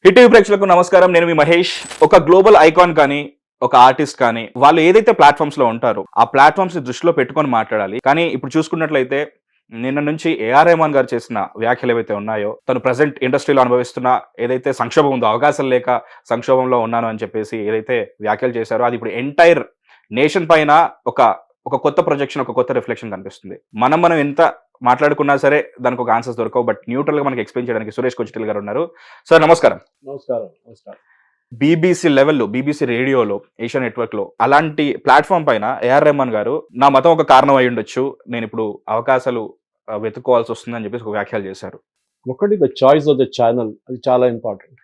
Hit TV ప్రేక్షకులకు నమస్కారం. నేను మీ మహేష్. ఒక గ్లోబల్ ఐకాన్ కానీ, ఒక ఆర్టిస్ట్ కానీ, వాళ్ళు ఏదైతే ప్లాట్ఫామ్స్ లో ఉంటారో ఆ ప్లాట్ఫామ్స్ ని దృష్టిలో పెట్టుకొని మాట్లాడాలి. కానీ ఇప్పుడు చూసుకున్నట్లయితే నిన్న నుంచి ఏఆర్ రెహమాన్ గారు చేసిన వ్యాఖ్యలు ఏవైతే ఉన్నాయో, తను ప్రెసెంట్ ఇండస్ట్రీలో అనుభవిస్తున్న ఏదైతే సంక్షోభం ఉందో, అవకాశం లేక సంక్షోభంలో ఉన్నాను అని చెప్పేసి ఏదైతే వ్యాఖ్యలు చేశారో, అది ఇప్పుడు ఎంటైర్ నేషన్ పైన ఒక ఒక కొత్త ప్రొజెక్షన్, ఒక కొత్త రిఫ్లెక్షన్ కనిపిస్తుంది. మనం ఎంత మాట్లాడుకున్నా సరే దానికి ఒక ఆన్సర్స్ దొరకవు. బట్ న్యూట్రల్ గా మనకి ఎక్స్ప్లెయిన్ చేయడానికి సురేష్ కొచ్చిటిల్ గారు ఉన్నారు. సార్ నమస్కారం. నమస్కారం. బీబీసీ లెవెల్లో, బీబీసీ రేడియోలో, ఏషియా నెట్వర్క్ లో అలాంటి ప్లాట్ఫామ్ పైన ఏఆర్ రెహమాన్ గారు నా మతం ఒక కారణం అయి ఉండొచ్చు, నేను ఇప్పుడు అవకాశాలు వెతుక్కోవాల్సి వస్తుందని చెప్పేసి ఒక వ్యాఖ్యలు చేశారు. ఒకటి the choice of the channel, అది చాలా ఇంపార్టెంట్.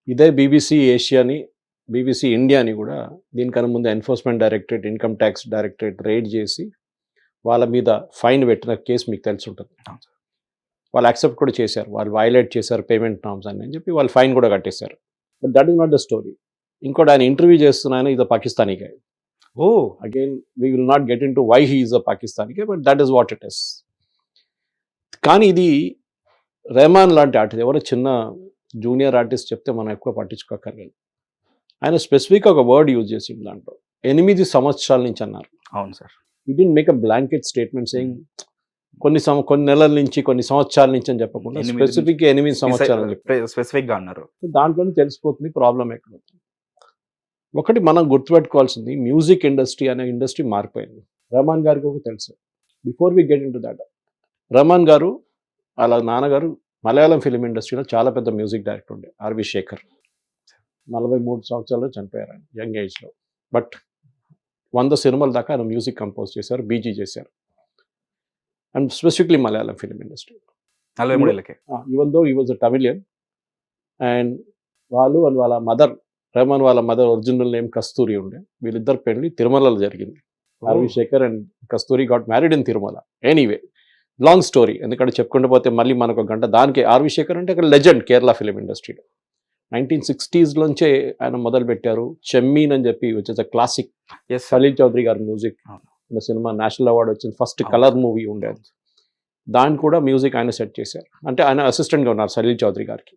ఇదే బీబీసీ ఏషియాని, బీబీసీ ఇండియాని కూడా దీనికన్నా ముందు enforcement directorate, income tax directorate raid చేసి వాళ్ళ మీద ఫైన్ పెట్టిన కేసు మీకు తెలిసి ఉంటుంది. వాళ్ళు యాక్సెప్ట్ కూడా చేశారు, వాళ్ళు వైలేట్ చేశారు పేమెంట్ నామ్స్ అని చెప్పి వాళ్ళు ఫైన్ కూడా కట్టేశారు. But that is not the story. ఇంకోటి ఆయన ఇంటర్వ్యూ చేస్తున్నాయని ఇది Pakistani guy. Oh again we will not get in to why he is a Pakistani guy, but that is what it is. కానీ ఇది రెహమాన్ లాంటి ఆర్టిస్ట్, ఎవరో చిన్న జూనియర్ ఆర్టిస్ట్ చెప్తే మనం ఎక్కువ పట్టించుకోకర్లేదు. ఆయన స్పెసిఫిక్ ఒక వర్డ్ యూజ్ చేసి దాంట్లో 8 సంవత్సరాల నుంచి అన్నారు. అవును సార్. ఈ didn't make a blanket statement saying కొన్ని నెలల నుంచి, కొన్ని సంవత్సరాల నుంచి అని చెప్పకుండా స్పెసిఫిక్ 8 సంవత్సరాలు చెప్పి స్పెసిఫిక్ గా అన్నారు. దాంట్లోనే తెలిసిపోతుంది ప్రాబ్లం ఎక్కడ. ఒకటి మనం గుర్తుపెట్టుకోవాల్సింది, మ్యూజిక్ ఇండస్ట్రీ అనే ఇండస్ట్రీ మారిపోయింది. రెహమాన్ గారికి ఒక తెలుసు. Before we get in to that, Rahman గారు వాళ్ళ నాన్నగారు మలయాళం ఫిలిం ఇండస్ట్రీలో చాలా పెద్ద మ్యూజిక్ డైరెక్టర్ ఉండే, ఆర్వి శేఖర్. 43 సంవత్సరాల్లో చనిపోయారు ఆయన యంగ్ ఏజ్లో. బట్ 100 సినిమాల దాకా ఆయన మ్యూజిక్ కంపోజ్ చేశారు, బీజీ చేశారు. And specifically Malayalam film industry. 43 ఏళ్ళకే. Even though he was a Tamilian. And వాళ్ళ మదర్, రెహమాన్ వాళ్ళ మదర్ ఒరిజినల్ నేమ్ కస్తూరి ఉండే. వీళ్ళిద్దరు పెళ్లి తిరుమలలో జరిగింది. RV Shekhar and Kasthuri got married in Tirumala. Anyway, long story, ఎందుకంటే చెప్పుకుంటూ పోతే మళ్ళీ మనకు ఒక గంట. దానికి ఆర్వి శేఖర్ అంటే అక్కడ లెజెండ్ కేరళ ఫిలిం ఇండస్ట్రీలో. 1960s లోంచే ఆయన మొదలు పెట్టారు. చెమ్మీన్ అని చెప్పి which is a classic, Salil Chowdhury గారి మ్యూజిక్ సినిమా, నేషనల్ అవార్డు వచ్చింది. ఫస్ట్ కలర్ మూవీ ఉండేది, దాన్ని కూడా మ్యూజిక్ ఆయన సెట్ చేశారు. అంటే ఆయన అసిస్టెంట్గా ఉన్నారు సలీల్ చౌదరి గారికి.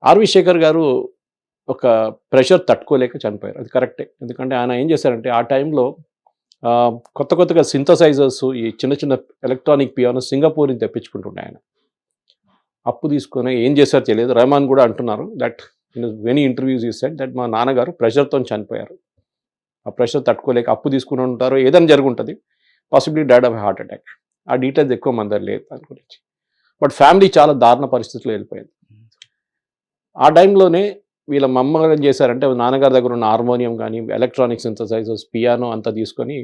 ఆర్వి శేఖర్ గారు ఒక ప్రెషర్ తట్టుకోలేక చనిపోయారు, అది కరెక్టే. ఎందుకంటే ఆయన ఏం చేశారంటే ఆ టైంలో కొత్తగా సింథసైజర్స్, ఈ చిన్న ఎలక్ట్రానిక్ పియానో సింగపూర్ నుంచి తెప్పించుకుంటుండే ఆయన. అప్పు తీసుకొని ఏం చేశారో తెలియదు. రెహమాన్ కూడా అంటున్నారు దట్ ఇన్ వెనీ ఇంటర్వ్యూస్ ఈ సెడ్ దట్ మా నాన్నగారు ప్రెషర్తో చనిపోయారు. ఆ ప్రెషర్ తట్టుకోలేక అప్పు తీసుకుని ఉంటారు, ఏదైనా జరుగుంటుంది, possibly died of heart attack. ఆ డీటెయిల్స్ ఎక్కువ మంది లేదు దాని గురించి. బట్ ఫ్యామిలీ చాలా దారుణ పరిస్థితుల్లో వెళ్ళిపోయింది. ఆ టైంలోనే వీళ్ళ మమ్మగారు ఏం చేశారంటే నాన్నగారి దగ్గర ఉన్న హార్మోనియం కానీ, ఎలక్ట్రానిక్ సింథసైజర్స్, పియానో అంతా తీసుకొని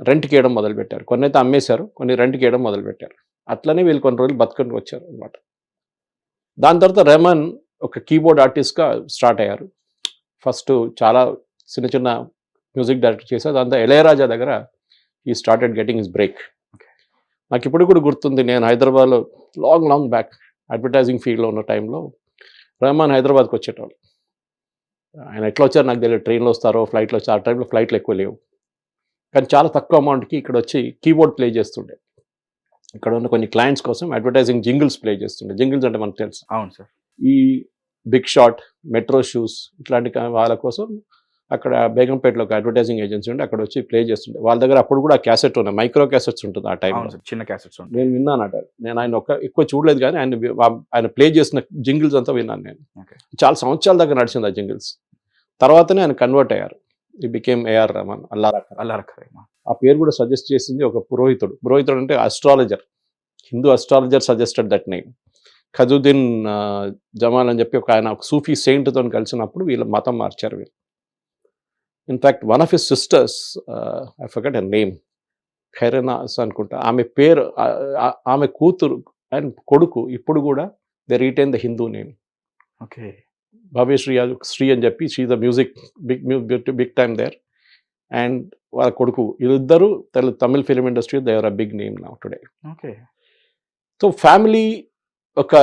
రెంట్కి వేయడం మొదలుపెట్టారు. కొన్ని అయితే అమ్మేశారు, కొన్ని రెంట్కి వేయడం మొదలుపెట్టారు. అట్లనే వీళ్ళు కొన్ని రోజులు బతుకొని వచ్చారు అనమాట. దాని తర్వాత రెహమాన్ ఒక కీబోర్డ్ ఆర్టిస్ట్గా స్టార్ట్ అయ్యారు. ఫస్ట్ చాలా చిన్న మ్యూజిక్ డైరెక్టర్ చేశారు. దాని తర్వాత ఇళయరాజా దగ్గర ఈ స్టార్టెడ్ గెటింగ్ హిస్ బ్రేక్. నాకు ఇప్పుడు కూడా గుర్తుంది, నేను హైదరాబాద్లో లాంగ్ బ్యాక్ అడ్వర్టైజింగ్ ఫీల్డ్లో ఉన్న టైంలో రెహమాన్ హైదరాబాద్కి వచ్చేటోళ్ళు. ఆయన ఎట్లా వచ్చారు నాకు తెలియదు, ట్రైన్లో వస్తారో ఫ్లైట్లో వచ్చారు. ఆ టైంలో ఫ్లైట్లు ఎక్కువ లేవు, కానీ చాలా తక్కువ అమౌంట్కి ఇక్కడ వచ్చి కీబోర్డ్ ప్లే చేస్తుండే. ఇక్కడ ఉన్న కొన్ని క్లయింట్స్ కోసం అడ్వర్టైజింగ్ జింగిల్స్ ప్లే చేస్తుండే. జింగిల్స్ అంటే మనకు తెలుసు. అవును సార్. ఈ బిగ్ షాట్, మెట్రో షూస్ ఇట్లాంటి వాళ్ళ కోసం అక్కడ బేగంపేటలో ఒక అడ్వర్టైజింగ్ ఏజెన్సీ ఉంటే అక్కడ వచ్చి ప్లే చేస్తుండే. వాళ్ళ దగ్గర అప్పుడు కూడా క్యాసెట్ ఉన్నాయి, మైక్రో క్యాసెట్స్ ఉంటుంది ఆ టైంలో, చిన్న క్యాసెట్స్. నేను విన్నాను. నేను ఆయన ఎక్కువ చూడలేదు, కానీ ఆయన ప్లే చేసిన జింగిల్స్ అంతా విన్నాను నేను. చాలా సంవత్సరాల దగ్గర నడిచింది ఆ జింగిల్స్. తర్వాతనే ఆయన కన్వర్ట్ అయ్యారు. He became AR Rahman. అల్లారఖ్. ఆ పేరు కూడా సజెస్ట్ చేసింది ఒక పురోహితుడు అంటే astrologer, Hindu astrologer suggested that name. Khajuddin Jamal అని చెప్పి ఆయన ఒక సూఫీ సెయింట్తో కలిసినప్పుడు వీళ్ళ మతం మార్చారు వీళ్ళు. In fact one of his sisters, I forget her name, Khairunnisa అనుకుంటా, ఆమె పేరు, ఆమె కూతురు అండ్ కొడుకు ఇప్పుడు కూడా they retain the Hindu name. Okay. Bhavya Sri అని చెప్పి, she the music big time there. And వాళ్ళ కొడుకు, వీళ్ళిద్దరూ Tamil film industry they are a big name now today. Okay. So family ఒక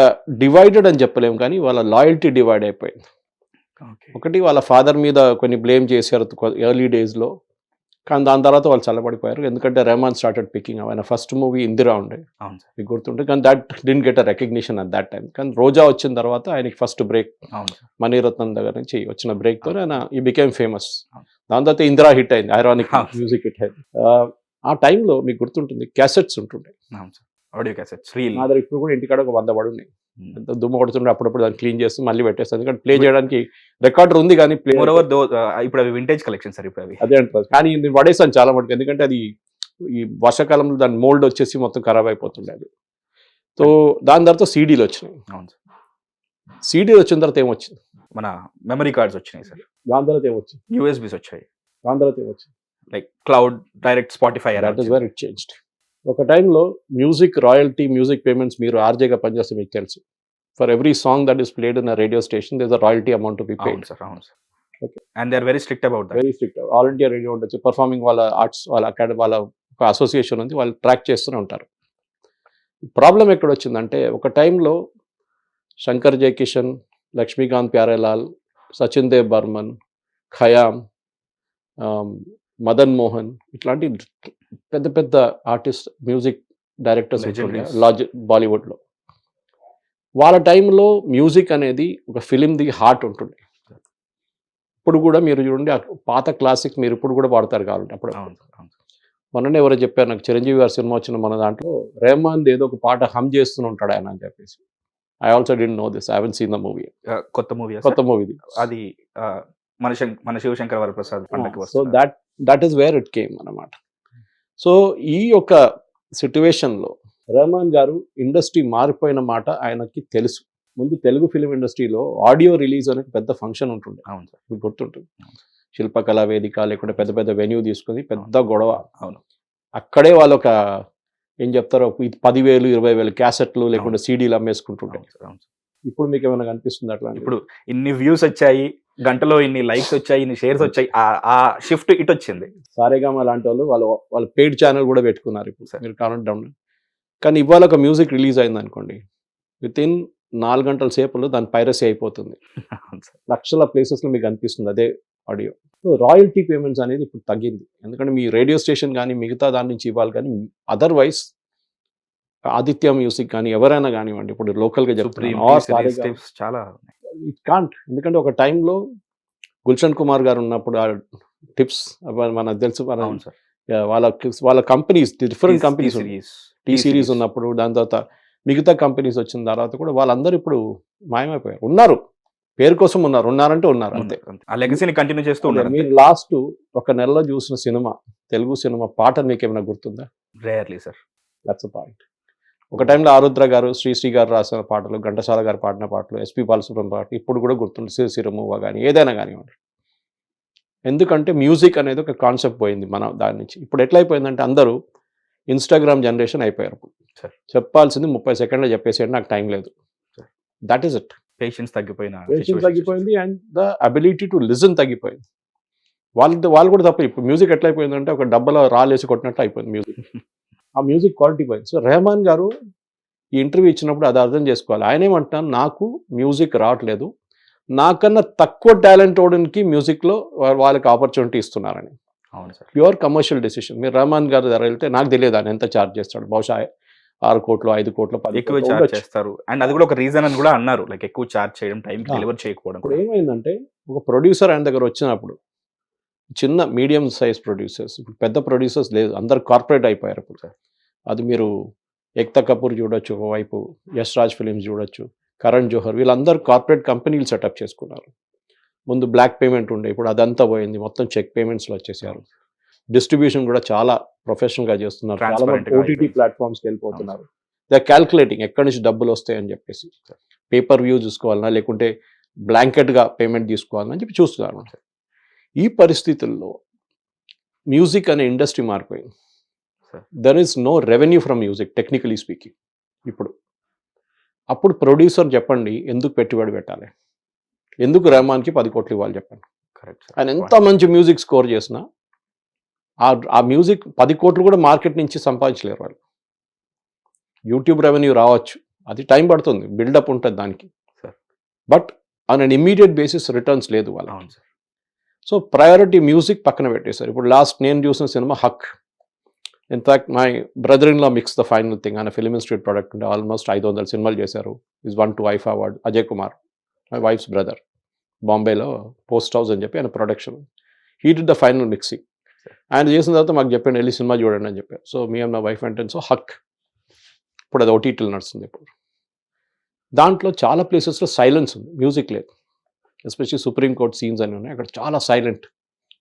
డివైడెడ్ అని చెప్పలేము, కానీ వాళ్ళ లాయల్టీ డివైడ్ అయిపోయింది. ఒకటి వాళ్ళ ఫాదర్ మీద కొన్ని బ్లేమ్ చేశారు ఎర్లీ డేస్లో. కానీ దాని తర్వాత వాళ్ళు చల్లబడిపోయారు, ఎందుకంటే రెహమాన్ స్టార్టెడ్ పికింగ్. ఆయన ఫస్ట్ మూవీ ఇందిరా ఉండే, అవును సార్. మీకు గుర్తుంటే, కానీ that didn't get a recognition at that time. కానీ రోజా వచ్చిన తర్వాత ఆయనకి ఫస్ట్ బ్రేక్, అవును సార్. మణిరత్నం దగ్గర నుంచి వచ్చిన బ్రేక్తో ఆయన ఈ బికేమ్ ఫేమస్. అవును. దాని తర్వాత ఇందిరా హిట్ అయింది, ఐరానిక్ అవును. మ్యూజిక్ హిట్ అయింది. ఆ టైంలో మీకు గుర్తుంటుంది క్యాసెట్స్ ఉంటుండే. అవును సార్. Audio cassettes reel. నా దగ్గర ఇప్పుడు కూడా ఇంటికాడ ఒక 100 పడి ఉన్నాయి. ఎంత దుమ్ము కొడుతుండే, అప్పుడప్పుడు దాన్ని క్లీన్ చేస్తూ మళ్ళీ పెట్టేస్తాను, ఎందుకంటే ప్లే చేయడానికి రికార్డర్ ఉంది కానీ ప్లే మోరోవర్ ఇప్పుడు అవి వింటేజ్ కలెక్షన్ సార్ ఇప్పుడు అవి. అదే అంటారు. కానీ నేను పడేసాను చాలా మటుకు, ఎందుకంటే అది ఈ వర్షాకాలంలో దాని మోల్డ్ వచ్చేసి మొత్తం ఖరాబ్ అయిపోతుండే అది. సో దాని తర్వాత సీడీలు వచ్చినాయి. అవును సార్. సీడీలు వచ్చిన తర్వాత ఏమొచ్చింది, మన మెమరీ కార్డ్స్ వచ్చినాయి సార్. దాని తర్వాత ఏమొచ్చింది, యూఎస్బీస్ వచ్చాయి, దాని తర్వాత ఏమొచ్చింది, like cloud, direct Spotify. That is where it changed. ఒక టైంలో మ్యూజిక్ రాయల్టీ, మ్యూజిక్ పేమెంట్స్, మీరు ఆర్జేగా పనిచేస్తే మీకు తెలుసు, for every song that is played in a radio station there is a royalty amount to be paid. అవును sir. అవును sir. Okay. And they are very strict about that. Very strict. All India radio ఉండొచ్చు, performing వాళ్ళ arts వాళ్ళ academy వాళ్ళ ఒక association ఉంది, వాళ్ళు track చేస్తూనే ఉంటారు. ప్రాబ్లం ఎక్కడ వచ్చిందంటే, ఒక టైంలో శంకర్ జయకిషన్, లక్ష్మీకాంత్ ప్యారేలాల్, సచిన్ దేవ్ బర్మన్, ఖయామ్, మదన్ మోహన్, ఇట్లాంటి పెద్ద పెద్ద ఆర్టిస్ట్, మ్యూజిక్ డైరెక్టర్స్ Legendaries. బాలీవుడ్లో. వాళ్ళ టైంలో మ్యూజిక్ అనేది ఒక ఫిలింది హార్ట్ ఉంటుంది. ఇప్పుడు కూడా మీరు చూడండి, ఆ పాత క్లాసిక్ మీరు ఇప్పుడు కూడా పాడతారు కావాలంటే అప్పుడు. అవును సార్. అవును సార్. మొన్ననే ఎవరో చెప్పారు నాకు, చిరంజీవి గారి సినిమా వచ్చిన మన దాంట్లో రెహమాన్ ఏదో ఒక పాట హమ్ చేస్తూనే ఉంటాడు ఆయన అని చెప్పేసి. I also didn't know this, I haven't seen the movie. కొత్త మూవీ. కొత్త మూవీది అది మన శివశంకర్ వరప్రసాద్ పండగకి సో వస్తుంది. That is where it came అన్నమాట. సో ఈ యొక్క సిట్యువేషన్లో రెహమాన్ గారు ఇండస్ట్రీ మారిపోయిన మాట ఆయనకి తెలుసు. ముందు తెలుగు ఫిలిం ఇండస్ట్రీలో ఆడియో రిలీజ్ అనే పెద్ద ఫంక్షన్ ఉంటుండే, అవును సార్. మీకు గుర్తుంటుంది. శిల్పకళా వేదిక లేకుంటే పెద్ద పెద్ద వెన్యూ తీసుకుని పెద్ద గొడవ. అవును. అక్కడే వాళ్ళు ఒక ఏం చెప్తారో 10,000 20,000 క్యాసెట్లు లేకుంటే సీడీలు అమ్మేసుకుంటుండే. అవును సార్. అవును సార్. ఇప్పుడు మీకు ఏమైనా కనిపిస్తుంది అట్లా? ఇప్పుడు ఇన్ని వ్యూస్ వచ్చాయి, గంటలో ఇన్ని లైక్స్ వచ్చాయి, ఇన్ని షేర్స్ వచ్చాయి, ఆ షిఫ్ట్ ఇటు వచ్చింది. సారేగామ లాంటి వాళ్ళు పెయిడ్ ఛానల్ కూడా పెట్టుకున్నారు ఇప్పుడు Sir. మీరు కౌంట్ డౌన్. కానీ ఇవాళ ఒక మ్యూజిక్ రిలీజ్ అయింది అనుకోండి, విత్ ఇన్ 4 గంటల సేపులో దాని పైరసీ అయిపోతుంది. అవును సార్. లక్షల ప్లేసెస్లో మీకు అనిపిస్తుంది అదే ఆడియో. సో రాయల్టీ పేమెంట్స్ అనేది ఇప్పుడు తగ్గింది, ఎందుకంటే మీ రేడియో స్టేషన్ కానీ మిగతా దాని నుంచి ఇవ్వాలి. కానీ అదర్వైజ్ ఆదిత్య మ్యూజిక్ కానీ ఎవరైనా కానివ్వండి, ఇప్పుడు లోకల్గా Supreme, చెప్తున్నాను, T-Series చాలా ఇట్ కాంట్. ఎందుకంటే ఒక టైంలో గుల్షన్ కుమార్ గారు ఉన్నప్పుడు ఆ టిప్స్ మనకు తెలుసు, మన అవును సార్. వాళ్ళ companies different companies T-Series. T series ఉన్నప్పుడు, దాని తర్వాత మిగతా కంపెనీస్ వచ్చిన తర్వాత కూడా వాళ్ళందరూ ఇప్పుడు మాయమైపోయారు. ఉన్నారు, పేరు కోసం ఉన్నారంటే ఉన్నారు అంతే. ఆ లెగసీని కంటిన్యూ చేస్తూ ఉన్నారు. మీరు లాస్ట్ ఒక నెలలో చూసిన సినిమా, తెలుగు సినిమా పాట మీకు ఏమైనా గుర్తుందా? Rarely sir. That's a point. ఒక టైంలో ఆరుద్ర గారు, శ్రీశ్రీ గారు రాసిన పాటలు, ఘంటసాల గారు పాడిన పాటలు, ఎస్పి బాలసుబ్రహ్మణ్యం పాటలు ఇప్పుడు కూడా గుర్తుంది. సిరిసిరమువ కానీ ఏదైనా కానివ్వండి. ఎందుకంటే మ్యూజిక్ అనేది ఒక కాన్సెప్ట్ పోయింది మన దాని నుంచి. ఇప్పుడు ఎట్లయిపోయిందంటే అందరూ ఇన్స్టాగ్రామ్ జనరేషన్ అయిపోయారు. Sir. చెప్పాల్సింది 30 సెకండ్లో చెప్పేసేయండి, నాకు టైం లేదు. Sir. That is it. Patience తగ్గిపోయింది and the ability to listen తగ్గిపోయింది. వాళ్ళు కూడా తప్ప. ఇప్పుడు మ్యూజిక్ ఎట్లయిపోయిందంటే ఒక డబ్బలో రాలేసి కొట్టినట్లు అయిపోయింది మ్యూజిక్. ఆ మ్యూజిక్ క్వాలిటీ పోయింది. సో రెహమాన్ గారు ఈ ఇంటర్వ్యూ ఇచ్చినప్పుడు అది అర్థం చేసుకోవాలి. ఆయన ఏమంటున్నాను, నాకు మ్యూజిక్ రావట్లేదు, నాకన్నా తక్కువ టాలెంట్ ఓడనికి మ్యూజిక్లో వాళ్ళకి ఆపర్చునిటీ ఇస్తున్నారని. అవును సార్. Pure commercial decision. మీరు రెహమాన్ గారి దగ్గర వెళ్తే నాకు తెలియదు ఆయన ఎంత ఛార్జ్ చేస్తాడు, బహుశా 6 కోట్లు 5 కోట్లు 10 ఎక్కువ కోట్లు చార్జ్ ఉండొచ్చు. చేస్తారు. అండ్ అది కూడా ఒక రీజన్ అని కూడా అన్నారు, లైక్ ఎక్కువ చార్జ్ చేయడం, టైంకి డెలివర్ చేయకపోవడం. ఇప్పుడు ఏమైందంటే ఒక ప్రొడ్యూసర్ ఆయన దగ్గర వచ్చినప్పుడు, చిన్న మీడియం సైజ్ ప్రొడ్యూసర్స్, ఇప్పుడు పెద్ద ప్రొడ్యూసర్స్ లేదు, అందరు కార్పొరేట్ అయిపోయారు ఇప్పుడు సార్. అది మీరు ఎక్తా కపూర్ చూడొచ్చు, ఒకవైపు యష్ రాజ్ ఫిలిమ్స్ చూడొచ్చు, కరణ్ జోహర్, వీళ్ళందరూ కార్పొరేట్ కంపెనీలు సెటప్ చేసుకున్నారు. ముందు బ్లాక్ పేమెంట్ ఉండే, ఇప్పుడు అదంతా పోయింది, మొత్తం చెక్ పేమెంట్స్లో వచ్చేసారు. డిస్ట్రిబ్యూషన్ కూడా చాలా ప్రొఫెషనల్గా చేస్తున్నారు. చాలా Transparent గా ఓటీటీ అయిపోయింది. ప్లాట్ఫామ్స్కి వెళ్ళిపోతున్నారు. దే ఆర్ క్యాల్కులేటింగ్ ఎక్కడి నుంచి డబ్బులు వస్తాయని చెప్పేసి, పేపర్ వ్యూ చూసుకోవాలన్నా లేకుంటే బ్లాంకెట్గా పేమెంట్ తీసుకోవాలని చెప్పి చూస్తున్నారు. ఈ పరిస్థితుల్లో మ్యూజిక్ అనే ఇండస్ట్రీ మారిపోయింది. There is no revenue from music technically speaking. అప్పుడు ప్రొడ్యూసర్ చెప్పండి ఎందుకు పెట్టుబడి పెట్టాలి, ఎందుకు రెహమాన్కి 10 కోట్లు ఇవ్వాలి చెప్పండి. కరెక్ట్. ఆయన ఎంత మంచి మ్యూజిక్ స్కోర్ చేసినా ఆ మ్యూజిక్ 10 కోట్లు కూడా మార్కెట్ నుంచి సంపాదించలేరు వాళ్ళు. యూట్యూబ్ రెవెన్యూ రావచ్చు, అది టైం పడుతుంది, బిల్డప్ ఉంటుంది దానికి. But on an immediate basis returns లేదు వాళ్ళు. అవును సార్. సో ప్రయారిటీ మ్యూజిక్ పక్కన పెట్టేశారు. ఇప్పుడు లాస్ట్ నేను చూసిన సినిమా హక్. In fact my brother in law mix the final thing ఆయన ఫిలిం ఇన్స్టిట్యూట్ ప్రొడక్ట్ ఉంటే ఆల్మోస్ట్ 500 సినిమాలు చేశారు. Is won two wife award. Ajay Kumar my wife's brother, బాంబేలో పోస్ట్ హౌస్ అని చెప్పి ఆయన production. He did the final mixing. ఆయన చేసిన తర్వాత మాకు చెప్పండి వెళ్ళి సినిమా చూడండి అని చెప్పారు. So me and my wife అంటే సో హక్ ఇప్పుడు అది ఓటీటీలో నడుస్తుంది. ఇప్పుడు దాంట్లో చాలా ప్లేసెస్లో సైలెన్స్ ఉంది, మ్యూజిక్ లేదు. ఎస్పెషల్లీ సుప్రీంకోర్టు సీన్స్ అని ఉన్నాయి, అక్కడ చాలా సైలెంట్.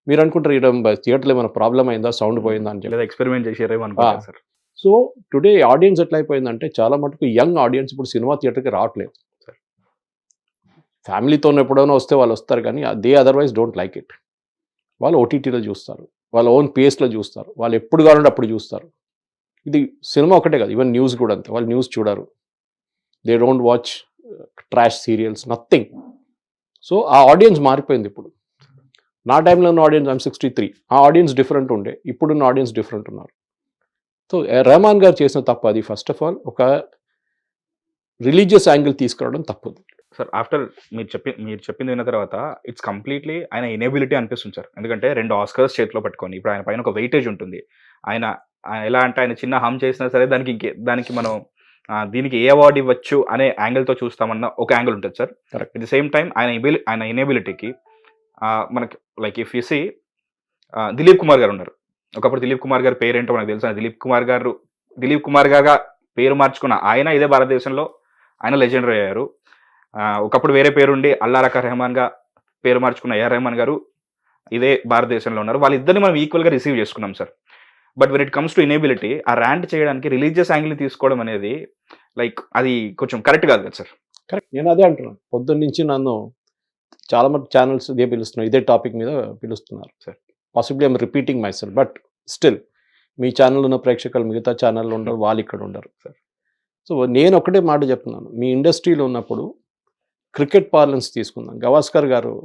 మీరు అనుకుంటారు ఇక్కడ థియేటర్లో ఏమైనా ప్రాబ్లం అయిందా, సౌండ్ పోయిందా అని చెప్పి. లేదా ఎక్స్పెరిమెంట్ చేసారేమో అనుకుంటారు సార్. సో టుడే ఆడియన్స్ ఎట్లా అయిపోయిందంటే చాలా మటుకు యంగ్ ఆడియన్స్ ఇప్పుడు సినిమా థియేటర్కి రావట్లేదు. ఫ్యామిలీతో ఎప్పుడైనా వస్తే వాళ్ళు వస్తారు, కానీ they otherwise don't like it. వాళ్ళు ఓటీటీలో చూస్తారు, వాళ్ళ ఓన్ పేస్లో చూస్తారు, వాళ్ళు ఎప్పుడు కావాలంటే అప్పుడు చూస్తారు. ఇది సినిమా ఒకటే కాదు, ఈవెన్ న్యూస్ కూడా అంతే. వాళ్ళు న్యూస్ చూడరు, they don't watch trash serials, nothing. So ఆ ఆడియన్స్ మారిపోయింది ఇప్పుడు. నా టైంలో ఉన్న ఆడియన్స్ ఐమ్ 63, ఆ ఆడియన్స్ డిఫరెంట్ ఉండే, ఇప్పుడున్న ఆడియన్స్ డిఫరెంట్ ఉన్నారు. సో రెహమాన్ గారు చేసిన తప్పు అది. ఫస్ట్ ఆఫ్ ఆల్ ఒక రిలీజియస్ యాంగిల్ తీసుకురావడం తప్పు. సార్ ఆఫ్టర్ మీరు చెప్పింది విన్న తర్వాత ఇట్స్ కంప్లీట్లీ ఆయన ఇనేబిలిటీ అనిపిస్తుంది సార్. ఎందుకంటే 2 ఆస్కర్స్ చేతిలో పట్టుకొని ఇప్పుడు ఆయన పైన ఒక వెయిటేజ్ ఉంటుంది. ఆయన ఎలా అంటే ఆయన చిన్న హమ్ చేసినా సరే దానికి మనం దీనికి ఏ అవార్డు ఇవ్వచ్చు అనే యాంగిల్తో చూస్తామన్న ఒక యాంగిల్ ఉంటుంది sir. Correct. At the same time ఆయన ఇనేబిలిటీకి మనకి like if you see Dilip Kumar గారు ఉన్నారు. ఒకప్పుడు దిలీప్ కుమార్ గారి పేరేంటో మనకు తెలుసు. దిలీప్ కుమార్ గారుగా పేరు మార్చుకున్న ఆయన ఇదే భారతదేశంలో ఆయన లెజెండరీ అయ్యారు. ఒకప్పుడు వేరే పేరుండి అల్లారక రెహమాన్గా పేరు మార్చుకున్న ఏఆర్ రెహమాన్ గారు ఇదే భారతదేశంలో ఉన్నారు. వాళ్ళిద్దరిని మనం ఈక్వల్గా రిసీవ్ చేసుకున్నాం sir. But when it comes to inability, ఆ ర్యాంట్ చేయడానికి రిలీజియస్ యాంగిల్ తీసుకోవడం అనేది లైక్ అది కొంచెం కరెక్ట్ కాదు కదా సార్. కరెక్ట్, నేను అదే అంటున్నాను. పొద్దున్న నుంచి నన్ను చాలా మంది ఛానల్స్ ఇదే పిలుస్తున్నారు, ఇదే టాపిక్ మీద పిలుస్తున్నారు sir. Possibly I'm repeating my self, but still me channel ఉన్న ప్రేక్షకులు మిగతా ఛానల్లో ఉండరు, వాళ్ళు ఇక్కడ ఉండరు సార్. సో నేను ఒకటే మాట చెప్తున్నాను, మీ ఇండస్ట్రీలో ఉన్నప్పుడు క్రికెట్ పార్లెన్స్ తీసుకుందాం. గవాస్కర్ గారు